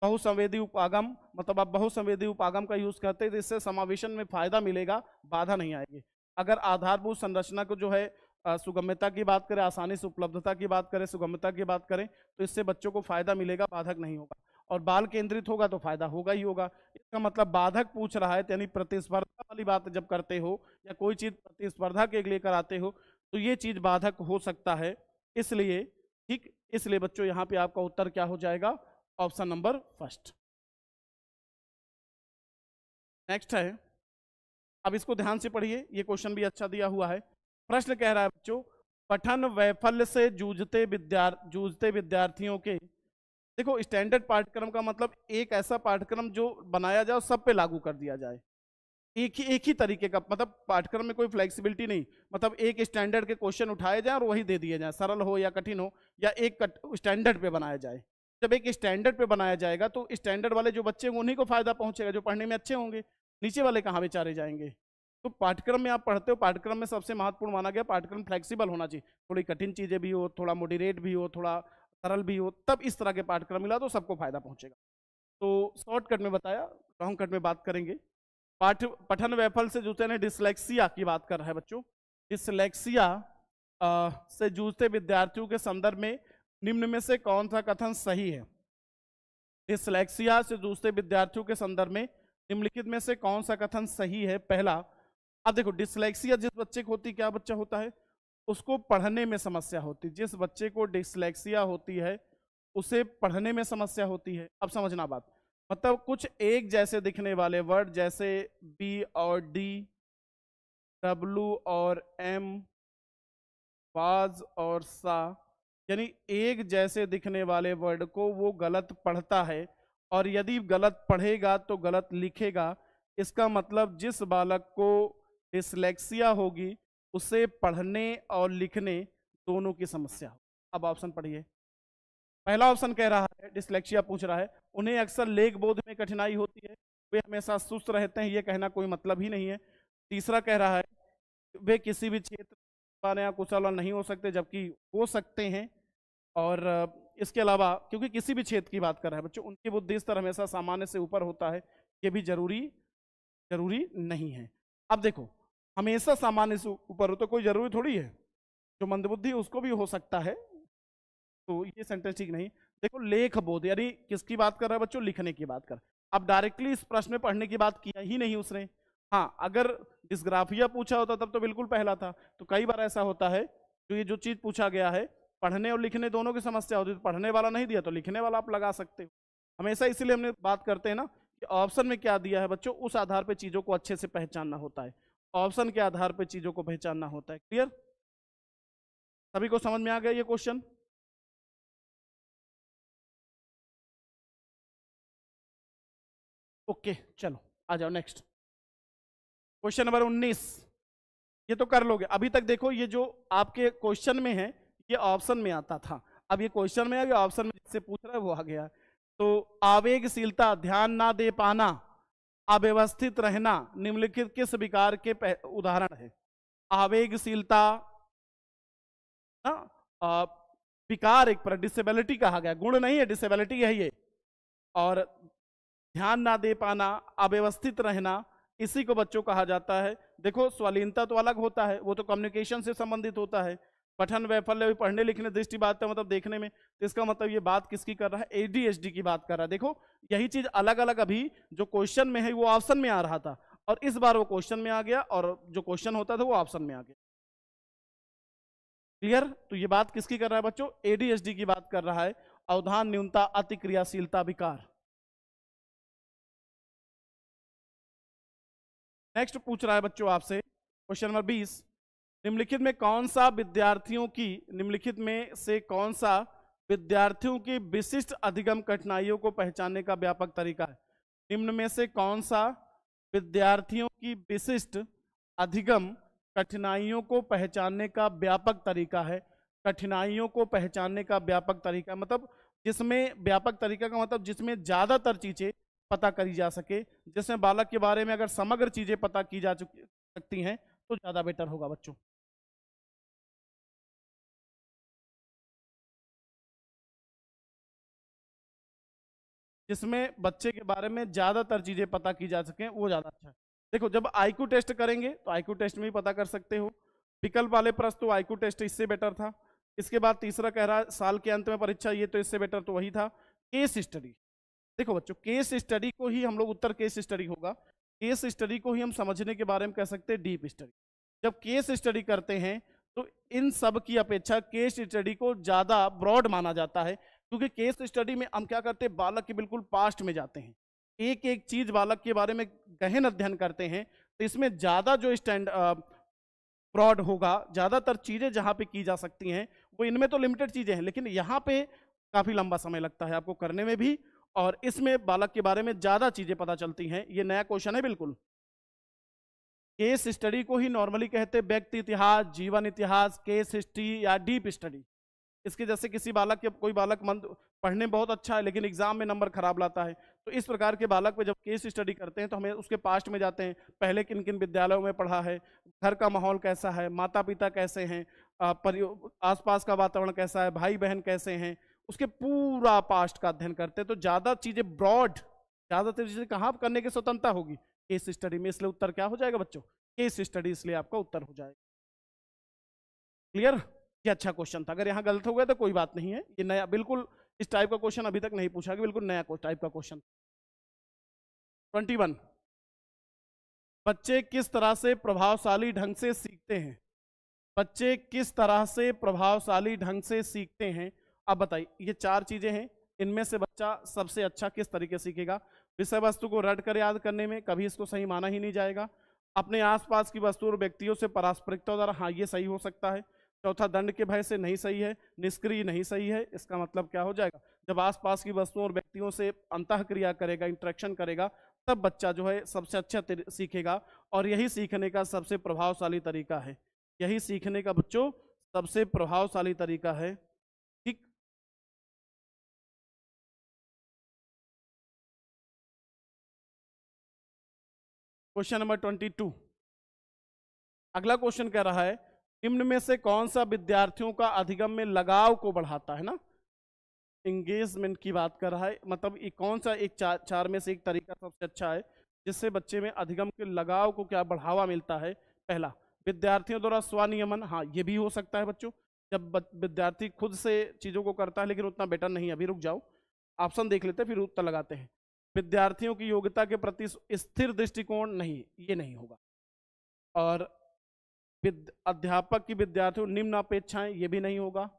बहुसंवेदी उपागम, मतलब आप बहुसंवेदी उपागम का यूज करते हैं तो इससे समावेशन में फायदा मिलेगा, बाधा नहीं आएगी। अगर आधारभूत संरचना को जो है सुगम्यता की बात करें, आसानी से उपलब्धता की बात करें, सुगम्यता की बात करें तो इससे बच्चों को फायदा मिलेगा, बाधक नहीं होगा। और बाल केंद्रित होगा तो फायदा होगा ही होगा। इसका मतलब बाधक पूछ रहा है, यानी प्रतिस्पर्धा वाली बात जब करते हो या कोई चीज प्रतिस्पर्धा के लिए कराते हो तो ये चीज बाधक हो सकता है। इसलिए ठीक, इसलिए बच्चों यहाँ पे आपका उत्तर क्या हो जाएगा, ऑप्शन नंबर फर्स्ट। नेक्स्ट है, अब इसको ध्यान से पढ़िए, ये क्वेश्चन भी अच्छा दिया हुआ है। प्रश्न कह रहा है बच्चों, पठन वैफल्य से जूझते विद्यार्थियों के, देखो स्टैंडर्ड पाठ्यक्रम का मतलब एक ऐसा पाठ्यक्रम जो बनाया जाए और सब पे लागू कर दिया जाए। एक ही तरीके का, मतलब पाठ्यक्रम में कोई फ्लेक्सिबिलिटी नहीं, मतलब एक स्टैंडर्ड के क्वेश्चन उठाए जाए और वही दे दिए जाए, सरल हो या कठिन हो, या एक स्टैंडर्ड पे बनाया जाए। जब एक स्टैंडर्ड पे बनाया जाएगा तो स्टैंडर्ड वाले जो बच्चे होंगे उन्हीं को फायदा पहुंचेगा, जो पढ़ने में अच्छे होंगे, नीचे वाले कहाँ बेचारे जाएंगे। तो पाठ्यक्रम में आप पढ़ते हो, पाठ्यक्रम में सबसे महत्वपूर्ण माना गया पाठ्यक्रम फ्लेक्सिबल होना चाहिए, थोड़ी कठिन चीजें भी हो, थोड़ा मॉडरेट भी हो, थोड़ा सरल भी हो, तब इस तरह के पाठ्यक्रम मिला तो सबको फायदा पहुंचेगा। तो शॉर्टकट में बताया, लॉन्ग कट में बात करेंगे। पठन वैफल्य से जूझते हैं, डिसलेक्सिया की बात कर रहा है बच्चों। डिसलेक्सिया से जूझते विद्यार्थियों के संदर्भ में निम्न में से कौन सा कथन सही है। डिसलेक्सिया से जूझते विद्यार्थियों के संदर्भ में निम्नलिखित में से कौन सा कथन सही है। पहला, अब देखो डिसलेक्सिया जिस बच्चे को होती, क्या बच्चा होता है, उसको पढ़ने में समस्या होती। जिस बच्चे को डिसलेक्सिया होती है उसे पढ़ने में समस्या होती है। अब समझना बात, मतलब कुछ एक जैसे दिखने वाले वर्ड जैसे बी और डी, डब्लू और एम, बाज और सा, यानी एक जैसे दिखने वाले वर्ड को वो गलत पढ़ता है, और यदि गलत पढ़ेगा तो गलत लिखेगा। इसका मतलब जिस बालक को डिसलेक्सिया होगी उसे पढ़ने और लिखने दोनों की समस्या हो। अब ऑप्शन पढ़िए। पहला ऑप्शन कह रहा है, डिसलेक्सिया पूछ रहा है, उन्हें अक्सर लेख बोध में कठिनाई होती है, वे हमेशा सुस्त रहते हैं, ये कहना कोई मतलब ही नहीं है। तीसरा कह रहा है, वे किसी भी क्षेत्र या कुशल नहीं हो सकते, जबकि हो सकते हैं। और इसके अलावा क्योंकि किसी भी क्षेत्र की बात कर रहा है बच्चों, उनकी बुद्धि स्तर हमेशा सामान्य से ऊपर होता है, ये भी जरूरी नहीं है। अब देखो, हमेशा सामान्य से ऊपर हो तो कोई जरूरी थोड़ी है, जो मंदबुद्धि उसको भी हो सकता है, तो ये सेंटेंस ठीक नहीं। देखो लेख बोध, यानी किसकी बात कर रहा है बच्चों, लिखने की बात कर। अब डायरेक्टली इस प्रश्न में पढ़ने की बात किया ही नहीं उसने। हाँ, अगर डिस्ग्राफिया पूछा होता तब तो बिल्कुल पहला था। तो कई बार ऐसा होता है, जो ये जो चीज पूछा गया है पढ़ने और लिखने दोनों की समस्या होती है, तो पढ़ने वाला नहीं दिया तो लिखने वाला आप लगा सकते हो। हमेशा इसीलिए हमने बात करते हैं ना कि ऑप्शन में क्या दिया है बच्चों, उस आधार पर चीजों को अच्छे से पहचानना होता है, ऑप्शन के आधार पर चीजों को पहचानना होता है। क्लियर, सभी को समझ में आ गया ये क्वेश्चन। ओके चलो आ जाओ नेक्स्ट, क्वेश्चन नंबर 19। ये तो कर लोगे अभी तक। देखो ये जो आपके क्वेश्चन में है ये ऑप्शन में आता था, अब ये क्वेश्चन में आ गया, ऑप्शन में जिससे पूछ रहा है वो आ गया। तो आवेगशीलता, ध्यान ना दे पाना, अव्यवस्थित रहना निम्नलिखित किस विकार के उदाहरण है। आवेगशीलता ना, विकार एक पर डिसेबिलिटी कहा गया, गुण नहीं है, डिसेबिलिटी है ये। और ध्यान ना दे पाना, अव्यवस्थित रहना, इसी को बच्चों कहा जाता है। देखो स्वालीनता तो अलग होता है, वो तो कम्युनिकेशन से संबंधित होता है। पठन वैफल्य पढ़ने लिखने दृष्टि बात है, मतलब देखने में, तो इसका मतलब ये बात किसकी कर रहा है, एडीएचडी की बात कर रहा है। देखो यही चीज अलग अलग अभी जो क्वेश्चन में है वो ऑप्शन में आ रहा था, और इस बार वो क्वेश्चन में आ गया, और जो क्वेश्चन होता था वो ऑप्शन में आ गया। क्लियर, तो ये बात किसकी कर रहा है बच्चों, एडीएचडी की बात कर रहा है, अवधान न्यूनता अतिक्रियाशीलता विकार। नेक्स्ट पूछ रहा है बच्चों आपसे क्वेश्चन नंबर 20, निम्नलिखित में कौन सा विद्यार्थियों की निम्नलिखित में से कौन सा विद्यार्थियों की विशिष्ट अधिगम कठिनाइयों को पहचानने का व्यापक तरीका है? निम्न में से कौन सा विद्यार्थियों की विशिष्ट अधिगम कठिनाइयों को पहचानने का व्यापक तरीका है? कठिनाइयों को पहचानने का व्यापक तरीका मतलब जिसमें व्यापक तरीका का मतलब जिसमें ज्यादातर चीजें पता करी जा सके, जिसमें बालक के बारे में अगर समग्र चीजें पता की जा सकती हैं तो ज्यादा बेटर होगा बच्चों। जिसमें बच्चे के बारे में ज्यादातर चीजें पता की जा सके वो ज्यादा अच्छा है। देखो जब आईक्यू टेस्ट करेंगे तो आईक्यू टेस्ट में भी पता कर सकते हो, विकल्प वाले प्रश्न तो आईक्यू टेस्ट इससे बेटर था। इसके बाद तीसरा कह रहा है साल के अंत में परीक्षा, ये तो इससे बेटर तो वही था। केस स्टडी, देखो बच्चों केस स्टडी को ही हम लोग उत्तर केस स्टडी होगा, केस स्टडी को ही हम समझने के बारे में कह सकते हैं डीप स्टडी। जब केस स्टडी करते हैं तो इन सब की अपेक्षा केस स्टडी को ज्यादा ब्रॉड माना जाता है, क्योंकि केस स्टडी में हम क्या करते हैं बालक के बिल्कुल पास्ट में जाते हैं, एक एक चीज बालक के बारे में गहन अध्ययन करते हैं। तो इसमें ज्यादा जो स्टैंड ब्रॉड होगा, ज्यादातर चीजें जहां पे की जा सकती हैं वो इनमें तो लिमिटेड चीजें हैं, लेकिन यहाँ पे काफी लंबा समय लगता है आपको करने में भी, और इसमें बालक के बारे में ज्यादा चीजें पता चलती हैं। ये नया क्वेश्चन है बिल्कुल। केस स्टडी को ही नॉर्मली कहते हैं व्यक्ति इतिहास, जीवन इतिहास, केस हिस्ट्री या डीप स्टडी। इसके जैसे किसी बालक के कोई बालक मन पढ़ने में बहुत अच्छा है लेकिन एग्जाम में नंबर खराब लाता है, तो इस प्रकार के बालक पे जब केस स्टडी करते हैं तो हमें उसके पास्ट में जाते हैं, पहले किन किन विद्यालयों में पढ़ा है, घर का माहौल कैसा है, माता पिता कैसे हैं, आसपास का वातावरण कैसा है, भाई बहन कैसे हैं, उसके पूरा पास्ट का अध्ययन करते हैं। तो ज्यादा चीजें ब्रॉड, ज्यादातर चीजें कहाँ करने की स्वतंत्रता होगी? केस स्टडी में। इसलिए उत्तर क्या हो जाएगा बच्चों? केस स्टडी, इसलिए आपका उत्तर हो जाएगा। क्लियर? ये अच्छा क्वेश्चन था, अगर यहाँ गलत हो गया तो कोई बात नहीं है, ये नया बिल्कुल इस टाइप का क्वेश्चन अभी तक नहीं पूछा गया, बिल्कुल नया टाइप का क्वेश्चन। 21, बच्चे किस तरह से प्रभावशाली ढंग से सीखते हैं? बच्चे किस तरह से प्रभावशाली ढंग से सीखते हैं? अब बताइए, ये चार चीजें हैं, इनमें से बच्चा सबसे अच्छा किस तरीके से सीखेगा? विषय वस्तु को रट कर याद करने में कभी इसको सही माना ही नहीं जाएगा। अपने आसपास की वस्तु और व्यक्तियों से पारस्परिकता द्वारा, हाँ ये सही हो सकता है। चौथा, दंड के भय से नहीं सही है। निष्क्रिय नहीं सही है। इसका मतलब क्या हो जाएगा? जब आसपास की वस्तुओं और व्यक्तियों से अंतः क्रिया करेगा, इंटरेक्शन करेगा, तब बच्चा जो है सबसे अच्छा सीखेगा, और यही सीखने का सबसे प्रभावशाली तरीका है। यही सीखने का बच्चों सबसे प्रभावशाली तरीका है। ठीक, क्वेश्चन नंबर 22, अगला क्वेश्चन कह रहा है निम्न में से कौन सा विद्यार्थियों का अधिगम में लगाव को बढ़ाता है? ना, एंगेजमेंट की बात कर रहा है, मतलब ये कौन सा एक चार में से एक तरीका सबसे अच्छा है जिससे बच्चे में अधिगम के लगाव को क्या बढ़ावा मिलता है? पहला, विद्यार्थियों द्वारा स्वनियमन, हाँ ये भी हो सकता है बच्चों, जब विद्यार्थी खुद से चीजों को करता है, लेकिन उतना बेटर नहीं, अभी रुक जाओ, ऑप्शन देख लेते फिर उत्तर लगाते हैं। विद्यार्थियों की योग्यता के प्रति स्थिर दृष्टिकोण, नहीं ये नहीं होगा। और अध्यापक की विद्यार्थियों निम्न अपेक्षाएं, ये भी नहीं होगा।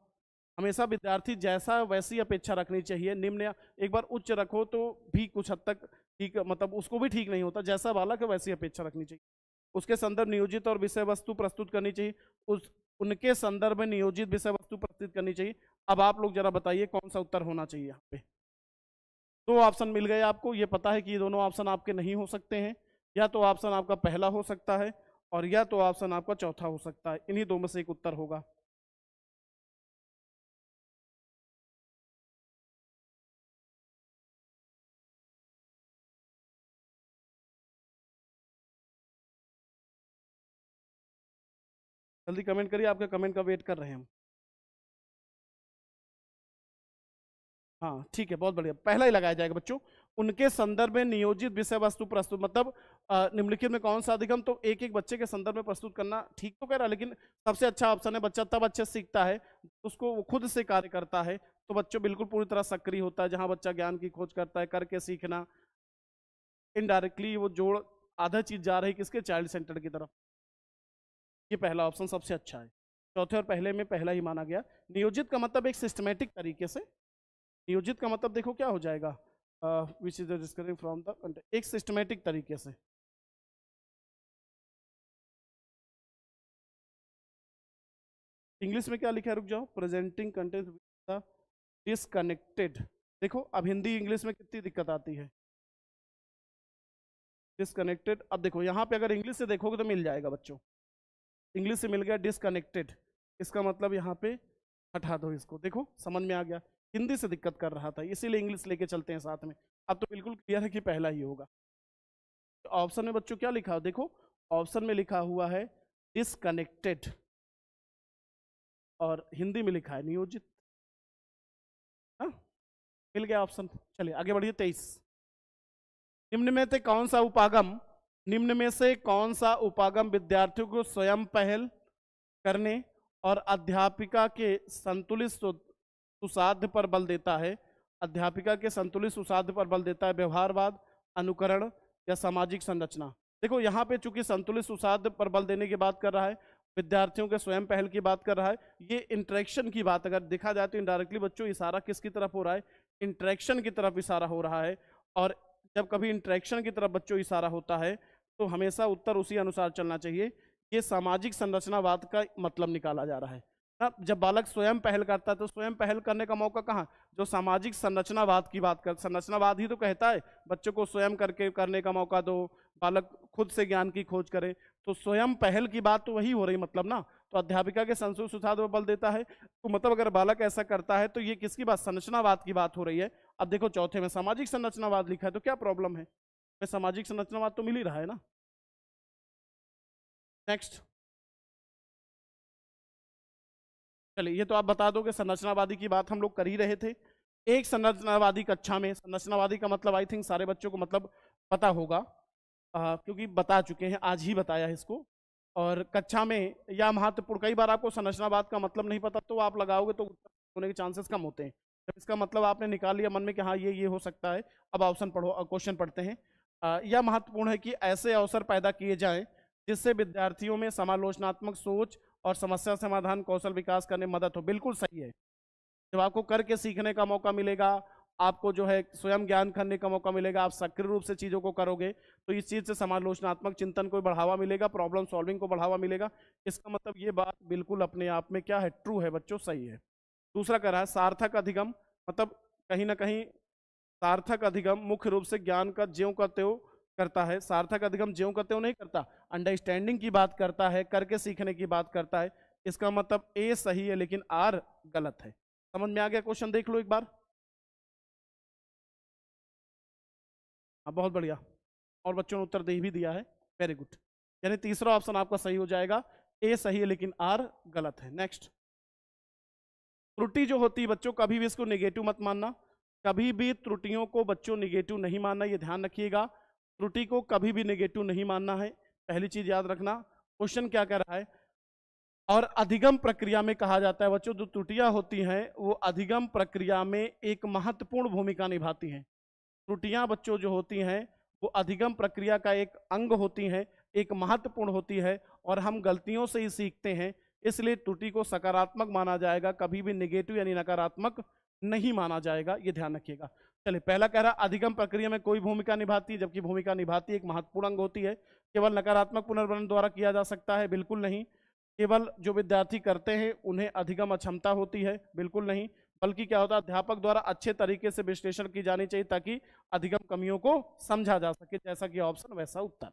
हमेशा विद्यार्थी जैसा वैसी अपेक्षा रखनी चाहिए, निम्न एक बार उच्च रखो तो भी कुछ हद तक ठीक, मतलब उसको भी ठीक नहीं होता, जैसा बालक है वैसी अपेक्षा रखनी चाहिए। उसके संदर्भ नियोजित और विषय वस्तु प्रस्तुत करनी चाहिए, उनके संदर्भ में नियोजित विषय वस्तु प्रस्तुत करनी चाहिए। अब आप लोग जरा बताइए कौन सा उत्तर होना चाहिए यहाँ पे? दो ऑप्शन मिल गए आपको, ये पता है कि ये दोनों ऑप्शन आपके नहीं हो सकते हैं, या तो ऑप्शन आपका पहला हो सकता है और या तो ऑप्शन आपका चौथा हो सकता है, इन्हीं दो में से एक उत्तर होगा। जल्दी कमेंट करिए, आपके कमेंट का वेट कर रहे हैं हम। हाँ ठीक है, बहुत बढ़िया, पहला ही लगाया जाएगा बच्चों। उनके संदर्भ में नियोजित विषय वस्तु प्रस्तुत, मतलब निम्नलिखित में कौन सा अधिगम, तो एक एक बच्चे के संदर्भ में प्रस्तुत करना ठीक तो कह रहा है, लेकिन सबसे अच्छा ऑप्शन है बच्चा तब अच्छे से सीखता है उसको वो खुद से कार्य करता है, तो बच्चों बिल्कुल पूरी तरह सक्रिय होता है, जहां बच्चा ज्ञान की खोज करता है, करके सीखना, इनडायरेक्टली वो जोड़ आधा चीज जा रही किसके? चाइल्ड सेंटर की तरफ। ये पहला ऑप्शन सबसे अच्छा है, चौथे और पहले में पहला ही माना गया। नियोजित का मतलब एक सिस्टमेटिक तरीके से, नियोजित का मतलब देखो क्या हो जाएगा, which is discovering from the content, एक सिस्टमेटिक तरीके से। इंग्लिश में क्या लिखा है, रुक जाओ, प्रेजेंटिंग कंटेंट डिसकनेक्टेड। देखो अब हिंदी इंग्लिश में कितनी दिक्कत आती है, डिसकनेक्टेड। अब देखो यहाँ पे अगर इंग्लिश से देखोगे तो मिल जाएगा बच्चों, इंग्लिश से मिल गया डिसकनेक्टेड, इसका मतलब यहाँ पे हटा दो इसको। देखो समझ में आ गया, हिंदी से दिक्कत कर रहा था इसीलिए इंग्लिश लेके चलते हैं साथ में। अब तो बिल्कुल क्लियर है कि पहला ही होगा। तो ऑप्शन में बच्चों क्या लिखा, देखो ऑप्शन में लिखा हुआ है डिसकनेक्टेड और हिंदी में लिखा है नियोजित। हाँ मिल गया ऑप्शन। चलिए आगे बढ़िए। 23, निम्न में से कौन सा उपागम, निम्न में से कौन सा उपागम विद्यार्थियों को स्वयं पहल करने और अध्यापिका के संतुलित सुसाध्य पर बल देता है, अध्यापिका के संतुलित सुसाध्य पर बल देता है, व्यवहारवाद, अनुकरण या सामाजिक संरचना। देखो यहाँ पे चूंकि संतुलित सुसाध्य पर बल देने की बात कर रहा है, विद्यार्थियों के स्वयं पहल की बात कर रहा है, ये इंटरेक्शन की बात अगर देखा जाए तो इनडायरेक्टली बच्चों इशारा किसकी तरफ हो रहा है, इंटरेक्शन की तरफ इशारा हो रहा है। और जब कभी इंटरेक्शन की तरफ बच्चों इशारा होता है तो हमेशा उत्तर उसी अनुसार चलना चाहिए। ये सामाजिक संरचनावाद का मतलब निकाला जा रहा है ना। जब बालक स्वयं पहल करता है तो स्वयं पहल करने का मौका कहाँ, जो सामाजिक संरचनावाद की बात कर, संरचनावाद ही तो कहता है बच्चों को स्वयं करके करने का मौका दो, बालक खुद से ज्ञान की खोज करे, तो स्वयं पहल की बात तो वही हो रही मतलब ना। तो अध्यापिका के संतुलित सुसाध्य पर बल देता है, तो मतलब अगर बालक ऐसा करता है तो ये किसकी बात, संरचनावाद की बात हो रही है। अब देखो चौथे में सामाजिक संरचनावाद लिखा है तो क्या प्रॉब्लम है, सामाजिक संरचनावाद तो मिल ही रहा है ना। नेक्स्ट, चलिए ये तो आप बता दो कि संरचनावादी की बात हम लोग कर ही रहे थे। एक संरचनावादी कक्षा में, संरचनावादी का मतलब आई थिंक सारे बच्चों को मतलब पता होगा, क्योंकि बता चुके हैं, आज ही बताया है इसको। और कक्षा में या महत्वपूर्ण, कई बार आपको संरचनावाद का मतलब नहीं पता तो आप लगाओगे तो होने के चांसेस कम होते हैं। जब इसका मतलब आपने निकाल लिया मन में कि हाँ ये हो सकता है, अब ऑप्शन पढ़ो, क्वेश्चन पढ़ते हैं। यह महत्वपूर्ण है कि ऐसे अवसर पैदा किए जाएं जिससे विद्यार्थियों में समालोचनात्मक सोच और समस्या समाधान कौशल विकास करने में मदद हो। बिल्कुल सही है, जब आपको करके सीखने का मौका मिलेगा, आपको जो है स्वयं ज्ञान करने का मौका मिलेगा, आप सक्रिय रूप से चीज़ों को करोगे तो इस चीज़ से समालोचनात्मक चिंतन को बढ़ावा मिलेगा, प्रॉब्लम सॉल्विंग को बढ़ावा मिलेगा। इसका मतलब ये बात बिल्कुल अपने आप में क्या है, ट्रू है बच्चों, सही है। दूसरा कह रहा है सार्थक अधिगम, मतलब कहीं ना कहीं सार्थक अधिगम मुख्य रूप से ज्ञान का ज्यों का त्यों करता है। सार्थक अधिगम ज्यों का त्यों नहीं करता, अंडरस्टैंडिंग की बात करता है, करके सीखने की बात करता है। इसका मतलब ए सही है लेकिन आर गलत है। समझ में आ गया क्वेश्चन, देख लो एक बार। हाँ बहुत बढ़िया, और बच्चों ने उत्तर दे भी दिया है, वेरी गुड। यानी तीसरा ऑप्शन आपका सही हो जाएगा, ए सही है लेकिन आर गलत है। नेक्स्ट, त्रुटि जो होती है बच्चों, कभी भी इसको नेगेटिव मत मानना, कभी भी त्रुटियों को बच्चों नेगेटिव नहीं मानना, ये ध्यान रखिएगा। त्रुटि को कभी भी नेगेटिव नहीं मानना है, पहली चीज याद रखना। क्वेश्चन क्या कह रहा है, और अधिगम प्रक्रिया में कहा जाता है बच्चों जो त्रुटियां होती हैं वो अधिगम प्रक्रिया में एक महत्वपूर्ण भूमिका निभाती हैं। त्रुटियां बच्चों जो होती हैं वो अधिगम प्रक्रिया का एक अंग होती हैं, एक महत्वपूर्ण होती है, और हम गलतियों से ही सीखते हैं। इसलिए त्रुटि को सकारात्मक माना जाएगा, कभी भी नेगेटिव यानी नकारात्मक नहीं माना जाएगा, ये ध्यान रखिएगा। चलिए पहला कह रहा अधिगम प्रक्रिया में कोई भूमिका निभाती है, जबकि भूमिका निभाती एक महत्वपूर्ण अंग होती है। केवल नकारात्मक पुनर्वर्णन द्वारा किया जा सकता है, बिल्कुल नहीं। केवल जो विद्यार्थी करते हैं उन्हें अधिगम अक्षमता होती है, बिल्कुल नहीं। बल्कि क्या होता है, अध्यापक द्वारा अच्छे तरीके से विश्लेषण की जानी चाहिए ताकि अधिगम कमियों को समझा जा सके। जैसा कि ऑप्शन वैसा उत्तर।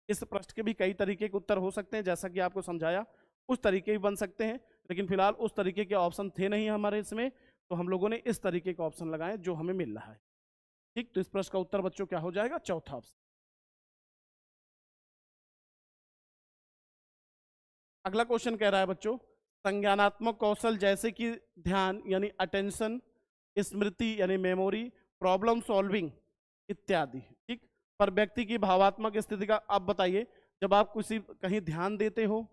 इस प्रश्न के भी कई तरीके के उत्तर हो सकते हैं, जैसा कि आपको समझाया उस तरीके भी बन सकते हैं, लेकिन फिलहाल उस तरीके के ऑप्शन थे नहीं हमारे इसमें, तो हम लोगों ने इस तरीके के ऑप्शन लगाए जो हमें मिल रहा है। ठीक, तो इस प्रश्न का उत्तर बच्चों क्या हो जाएगा, चौथा ऑप्शन। अगला क्वेश्चन कह रहा है बच्चों, संज्ञानात्मक कौशल जैसे कि ध्यान यानी अटेंशन, स्मृति यानी मेमोरी, प्रॉब्लम सॉल्विंग इत्यादि, ठीक, पर व्यक्ति की भावात्मक स्थिति का आप बताइए। जब आप किसी कहीं ध्यान देते हो,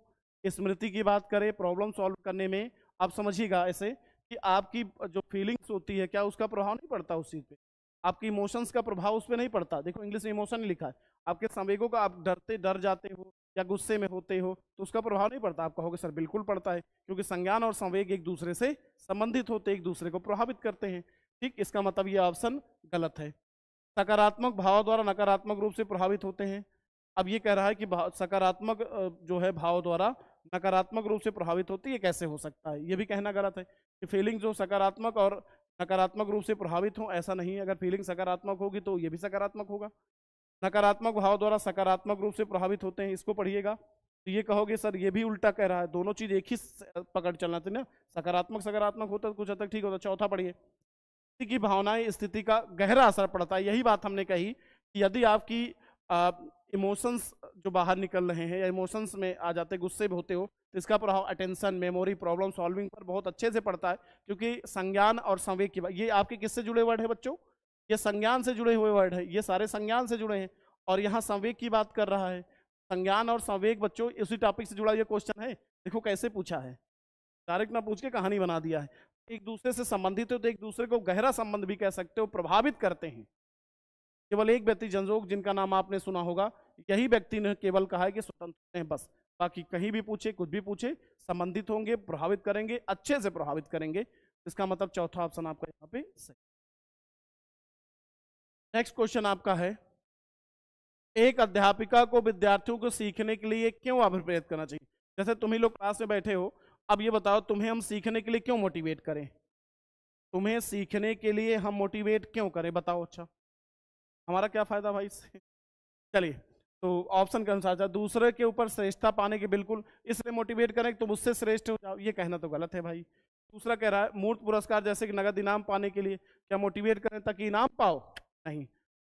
स्मृति की बात करें, प्रॉब्लम सॉल्व करने में, आप समझिएगा ऐसे कि आपकी जो फीलिंग्स होती है क्या उसका प्रभाव नहीं पड़ता उस चीज पे, आपकी इमोशंस का प्रभाव उस पर नहीं पड़ता। देखो इंग्लिश में इमोशन नहीं लिखा है, आपके संवेगों का, आप डर जाते हो या गुस्से में होते हो तो उसका प्रभाव नहीं पड़ता। आप कहोगे सर बिल्कुल पड़ता है, क्योंकि संज्ञान और संवेग एक दूसरे से संबंधित होते, एक दूसरे को प्रभावित करते हैं। ठीक, इसका मतलब ये ऑप्शन गलत है। सकारात्मक भाव द्वारा नकारात्मक रूप से प्रभावित होते हैं। अब ये कह रहा है कि सकारात्मक जो है भाव द्वारा नकारात्मक रूप से प्रभावित होती है, कैसे हो सकता है? ये भी कहना गलत है कि फीलिंग जो सकारात्मक और नकारात्मक रूप से प्रभावित हो, ऐसा नहीं है। अगर फीलिंग सकारात्मक होगी तो ये भी सकारात्मक होगा। नकारात्मक भाव द्वारा सकारात्मक रूप से प्रभावित होते हैं, इसको पढ़िएगा। तो ये कहोगे सर ये भी उल्टा कह रहा है, दोनों चीज एक ही पकड़ चलना चाहिए ना, सकारात्मक सकारात्मक होता तो कुछ हद तक ठीक होता। चौथा पढ़िए, व्यक्ति की भावनाएं स्थिति का गहरा असर पड़ता है। यही बात हमने कही कि यदि आपकी इमोशंस जो बाहर निकल रहे हैं या इमोशंस में आ जाते, गुस्से में होते हो, तो इसका प्रभाव अटेंशन, मेमोरी, प्रॉब्लम सॉल्विंग पर बहुत अच्छे से पड़ता है। क्योंकि संज्ञान और संवेग की बात, ये आपके किससे जुड़े वर्ड है बच्चों? ये संज्ञान से जुड़े हुए वर्ड है, ये सारे संज्ञान से जुड़े हैं। और यहाँ संवेग की बात कर रहा है। संज्ञान और संवेग बच्चों उसी टॉपिक से जुड़ा ये क्वेश्चन है। देखो कैसे पूछा है, डायरेक्ट ना पूछ के कहानी बना दिया है। एक दूसरे से संबंधित हो तो एक दूसरे को गहरा संबंध भी कह सकते हो, प्रभावित करते हैं। केवल एक व्यक्ति जनजोग, जिनका नाम आपने सुना होगा, यही व्यक्ति ने केवल कहा है कि स्वतंत्र हैं बस। बाकी कहीं भी पूछे, कुछ भी पूछे, संबंधित होंगे, प्रभावित करेंगे, अच्छे से प्रभावित करेंगे। इसका मतलब चौथा ऑप्शन आपका यहाँ पे सही। नेक्स्ट क्वेश्चन आपका है, एक अध्यापिका को विद्यार्थियों को सीखने के लिए क्यों अभिप्रेरित करना चाहिए? जैसे तुम ही लोग क्लास में बैठे हो, अब ये बताओ तुम्हें हम सीखने के लिए क्यों मोटिवेट करें? तुम्हें सीखने के लिए हम मोटिवेट क्यों करें, बताओ। अच्छा, हमारा क्या फायदा भाई इससे? चलिए, तो ऑप्शन के अनुसार दूसरे के ऊपर श्रेष्ठता पाने के, बिल्कुल इसलिए मोटिवेट करें कि तुम उससे श्रेष्ठ हो जाओ, ये कहना तो गलत है भाई। दूसरा कह रहा है मूर्त पुरस्कार जैसे कि नगद इनाम पाने के लिए, क्या मोटिवेट करें ताकि इनाम पाओ? नहीं,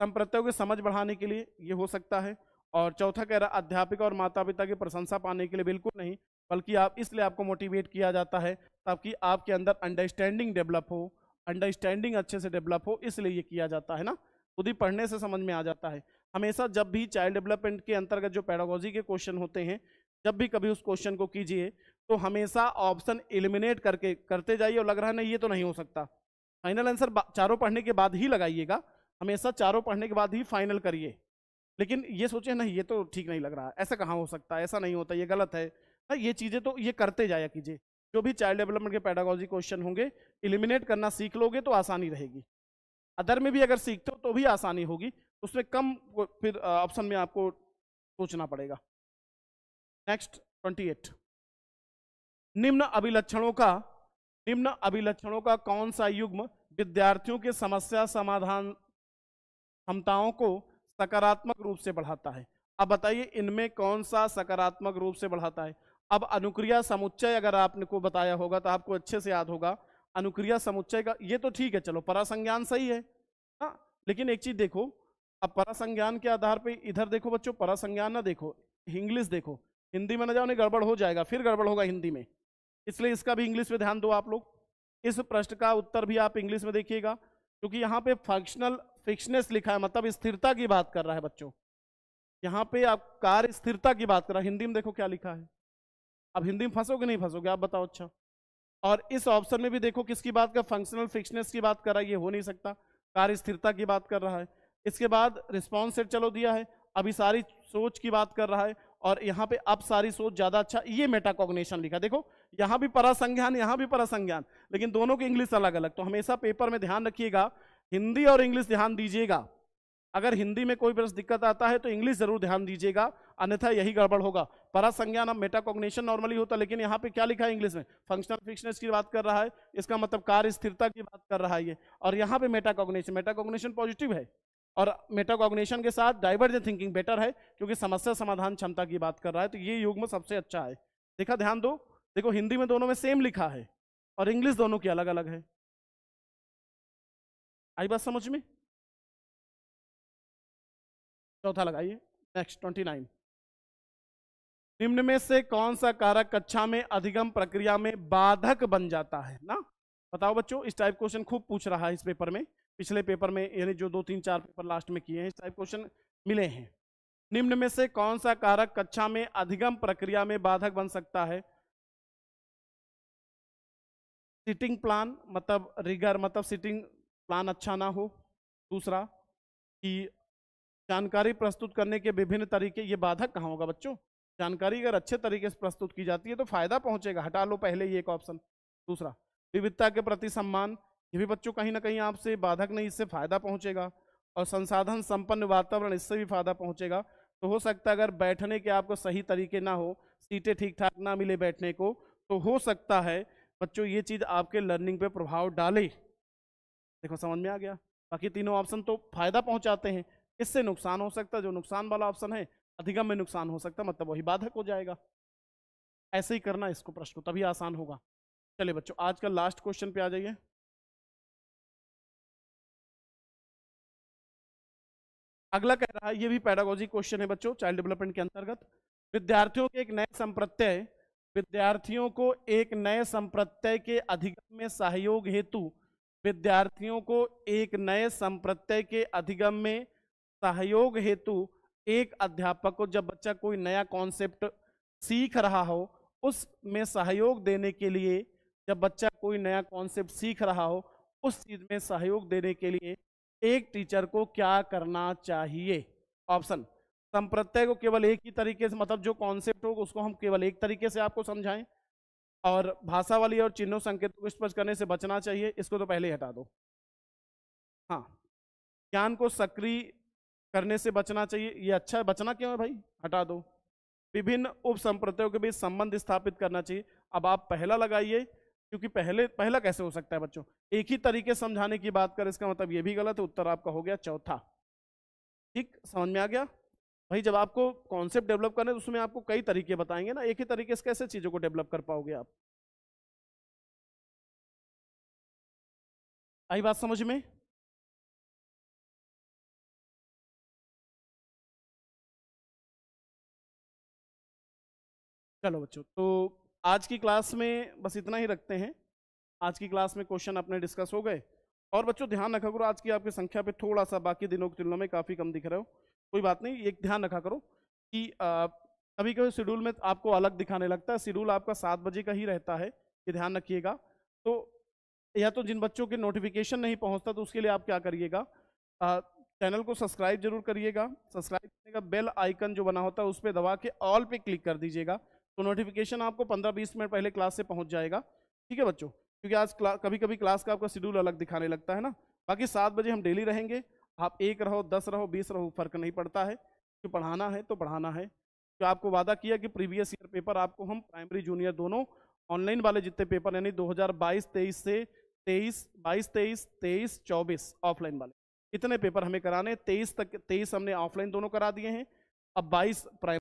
संप्रत्यों की समझ बढ़ाने के लिए, ये हो सकता है। और चौथा कह रहा अध्यापिका और माता पिता की प्रशंसा पाने के लिए, बिल्कुल नहीं, बल्कि आप इसलिए आपको मोटिवेट किया जाता है ताकि आपके अंदर अंडरस्टैंडिंग डेवलप हो, अंडरस्टैंडिंग अच्छे से डेवलप हो, इसलिए ये किया जाता है ना। खुद ही पढ़ने से समझ में आ जाता है। हमेशा जब भी चाइल्ड डेवलपमेंट के अंतर्गत जो पेडागोजी के क्वेश्चन होते हैं, जब भी कभी उस क्वेश्चन को कीजिए तो हमेशा ऑप्शन एलिमिनेट करके करते जाइए, और लग रहा है नहीं ये तो नहीं हो सकता, फाइनल आंसर चारों पढ़ने के बाद ही लगाइएगा। हमेशा चारों पढ़ने के बाद ही फाइनल करिए। लेकिन ये सोचे नहीं ये तो ठीक नहीं लग रहा, ऐसा कहाँ हो सकता है, ऐसा नहीं होता, ये गलत है ना, ये चीजें तो ये करते जाया कीजिए। जो भी चाइल्ड डेवलपमेंट के पेडागोजी क्वेश्चन होंगे, एलिमिनेट करना सीख लोगे तो आसानी रहेगी। अदर में भी अगर सीखते हो तो भी आसानी होगी, उसमें कम फिर ऑप्शन में आपको सोचना पड़ेगा। नेक्स्ट 28, निम्न अभिलक्षणों का कौन सा युग्म विद्यार्थियों के समस्या समाधान क्षमताओं को सकारात्मक रूप से बढ़ाता है? अब बताइए इनमें कौन सा सकारात्मक रूप से बढ़ाता है? अब अनुक्रिया समुच्चय अगर आपको बताया होगा तो आपको अच्छे से याद होगा। अनुक्रिया समुच्चय का ये तो ठीक है, चलो परासंज्ञान सही है, हाँ, लेकिन एक चीज देखो, अब परासंज्ञान के आधार पे इधर देखो बच्चों, परासंज्ञान ना देखो, इंग्लिश देखो, हिंदी में ना जाओ, नहीं गड़बड़ हो जाएगा, फिर गड़बड़ होगा हिंदी में, इसलिए इसका भी इंग्लिश में ध्यान दो आप लोग। इस प्रश्न का उत्तर भी आप इंग्लिश में देखिएगा, क्योंकि यहाँ पे फंक्शनल फिक्सनेस लिखा है, मतलब स्थिरता की बात कर रहा है बच्चों। यहाँ पे आप कार्य स्थिरता की बात कर रहा है, हिंदी में देखो क्या लिखा है। अब हिंदी में फंसोगे नहीं फंसोगे, आप बताओ। अच्छा, और इस ऑप्शन में भी देखो किसकी बात कर, फंक्शनल फिक्सनेस की बात कर रहा है, ये हो नहीं सकता, कार्य स्थिरता की बात कर रहा है। इसके बाद रिस्पॉन्स सेट चलो दिया है, अभी सारी सोच की बात कर रहा है, और यहाँ पे अब सारी सोच ज्यादा अच्छा, ये मेटाकॉग्निशन लिखा, देखो यहाँ भी परासंज्ञान, यहाँ भी परासंज्ञान, लेकिन दोनों की इंग्लिश अलग अलग। तो हमेशा पेपर में ध्यान रखिएगा, हिंदी और इंग्लिश ध्यान दीजिएगा। अगर हिंदी में कोई प्रश्न दिक्कत आता है तो इंग्लिश जरूर ध्यान दीजिएगा, अन्यथा यही गड़बड़ होगा। परासंज्ञान अब मेटाकॉग्निशन नॉर्मली होता है, लेकिन यहाँ पे क्या लिखा है इंग्लिश में, फंक्शनल फिक्सनेस की बात कर रहा है, इसका मतलब कार्य स्थिरता की बात कर रहा है ये, और यहाँ पे मेटाकॉग्निशन पॉजिटिव है, और मेटाकॉग्निशन के साथ डाइवर्जेंट थिंकिंग बेटर है, क्योंकि समस्या समाधान क्षमता की बात कर रहा है, तो ये युग्म सबसे अच्छा है। देखा, ध्यान दो, देखो हिंदी में दोनों में सेम लिखा है और इंग्लिश दोनों की अलग अलग है। आई बात समझ में? चौथा लगाइए, नेक्स्ट 29, निम्न में से कौन सा कारक कक्षा में अधिगम प्रक्रिया में बाधक बन जाता है ना? बताओ बच्चों, इस टाइप क्वेश्चन खूब पूछ रहा है इस पेपर में, पिछले पेपर में, यानी जो 2-3-4 पेपर लास्ट में किए हैं, इस टाइप क्वेश्चन मिले हैं। निम्न में से कौन सा कारक कक्षा में अधिगम प्रक्रिया में बाधक बन सकता है? सिटिंग प्लान, मतलब रिगर, मतलब सिटिंग प्लान अच्छा ना हो। दूसरा कि जानकारी प्रस्तुत करने के विभिन्न तरीके, ये बाधक कहाँ होगा बच्चों? जानकारी अगर अच्छे तरीके से प्रस्तुत की जाती है तो फायदा पहुंचेगा, हटा लो पहले ये एक ऑप्शन। दूसरा, विविधता के प्रति सम्मान, ये भी बच्चों कहीं ना कहीं आपसे बाधक नहीं, इससे फायदा पहुंचेगा। और संसाधन संपन्न वातावरण, इससे भी फायदा पहुंचेगा। तो हो सकता है अगर बैठने के आपको सही तरीके ना हो, सीटें ठीक ठाक ना मिले बैठने को, तो हो सकता है बच्चों ये चीज आपके लर्निंग पे प्रभाव डाले। देखो समझ में आ गया। बाकी तीनों ऑप्शन तो फायदा पहुंचाते हैं, इससे नुकसान हो सकता है, जो नुकसान वाला ऑप्शन है अधिगम में नुकसान हो सकता है, मतलब वही बाधक हो जाएगा। ऐसे ही करना इसको प्रश्न को, तभी आसान होगा। चलिए बच्चों आज का लास्ट क्वेश्चन पे आ जाइए। अगला कह रहा है, ये भी पैडागोजी क्वेश्चन है बच्चों, चाइल्ड डेवलपमेंट के अंतर्गत। विद्यार्थियों के एक नए संप्रत्यय विद्यार्थियों को एक नए संप्रत्यय के अधिगम में सहयोग हेतु विद्यार्थियों को एक नए संप्रत्यय के अधिगम में सहयोग हेतु एक अध्यापक को, जब बच्चा कोई नया कॉन्सेप्ट सीख रहा हो उसमें सहयोग देने के लिए, जब बच्चा कोई नया कॉन्सेप्ट सीख रहा हो उस चीज में सहयोग देने के लिए एक टीचर को क्या करना चाहिए। ऑप्शन, संप्रत्यय को केवल एक ही तरीके से, मतलब जो कॉन्सेप्ट हो उसको हम केवल एक तरीके से आपको समझाएं, और भाषा वाली और चिन्हों संकेतों को स्पष्ट करने से बचना चाहिए, इसको तो पहले ही हटा दो। हाँ, ज्ञान को सक्रिय करने से बचना चाहिए, ये अच्छा है, बचना क्यों है भाई, हटा दो। विभिन्न उप संप्रत्ययों के बीच संबंध स्थापित करना चाहिए। अब आप पहला लगाइए, क्योंकि पहला कैसे हो सकता है बच्चों, एक ही तरीके समझाने की बात कर, इसका मतलब ये भी गलत है। उत्तर आपका हो गया चौथा। ठीक, समझ में आ गया भाई। जब आपको कॉन्सेप्ट डेवलप करना है तो उसमें आपको कई तरीके बताएंगे ना, एक ही तरीके से कैसे चीजों को डेवलप कर पाओगे आप। आई बात समझ में। चलो बच्चों, तो आज की क्लास में बस इतना ही रखते हैं। आज की क्लास में क्वेश्चन अपने डिस्कस हो गए। और बच्चों ध्यान रखा करो, आज की आपकी संख्या पे थोड़ा सा बाकी दिनों की तुलना में काफ़ी कम दिख रहे हो, कोई बात नहीं। एक ध्यान रखा करो कि कभी कभी शेड्यूल में आपको अलग दिखाने लगता है, शेड्यूल आपका 7 बजे का ही रहता है, ये ध्यान रखिएगा। तो या तो जिन बच्चों के नोटिफिकेशन नहीं पहुंचता तो उसके लिए आप क्या करिएगा, चैनल को सब्सक्राइब जरूर करिएगा। सब्सक्राइब करने का बेल आइकन जो बना होता है उस पर दबा के ऑल पे क्लिक कर दीजिएगा, तो नोटिफिकेशन आपको 15-20 मिनट पहले क्लास से पहुंच जाएगा। ठीक है बच्चों, क्योंकि आज कभी कभी क्लास का आपका शेड्यूल अलग दिखाने लगता है ना। बाकी 7 बजे हम डेली रहेंगे, आप 1 रहो 10 रहो 20 रहो फर्क नहीं पड़ता है, कि पढ़ाना है तो पढ़ाना है। तो आपको वादा किया कि प्रीवियस ईयर पेपर आपको हम प्राइमरी जूनियर दोनों ऑनलाइन वाले जितने पेपर यानी 2022-23 से 22-23 ऑफलाइन वाले इतने पेपर हमें कराने, 23 तक 23 हमने ऑफलाइन दोनों करा दिए हैं, अब 22 प्राइमरी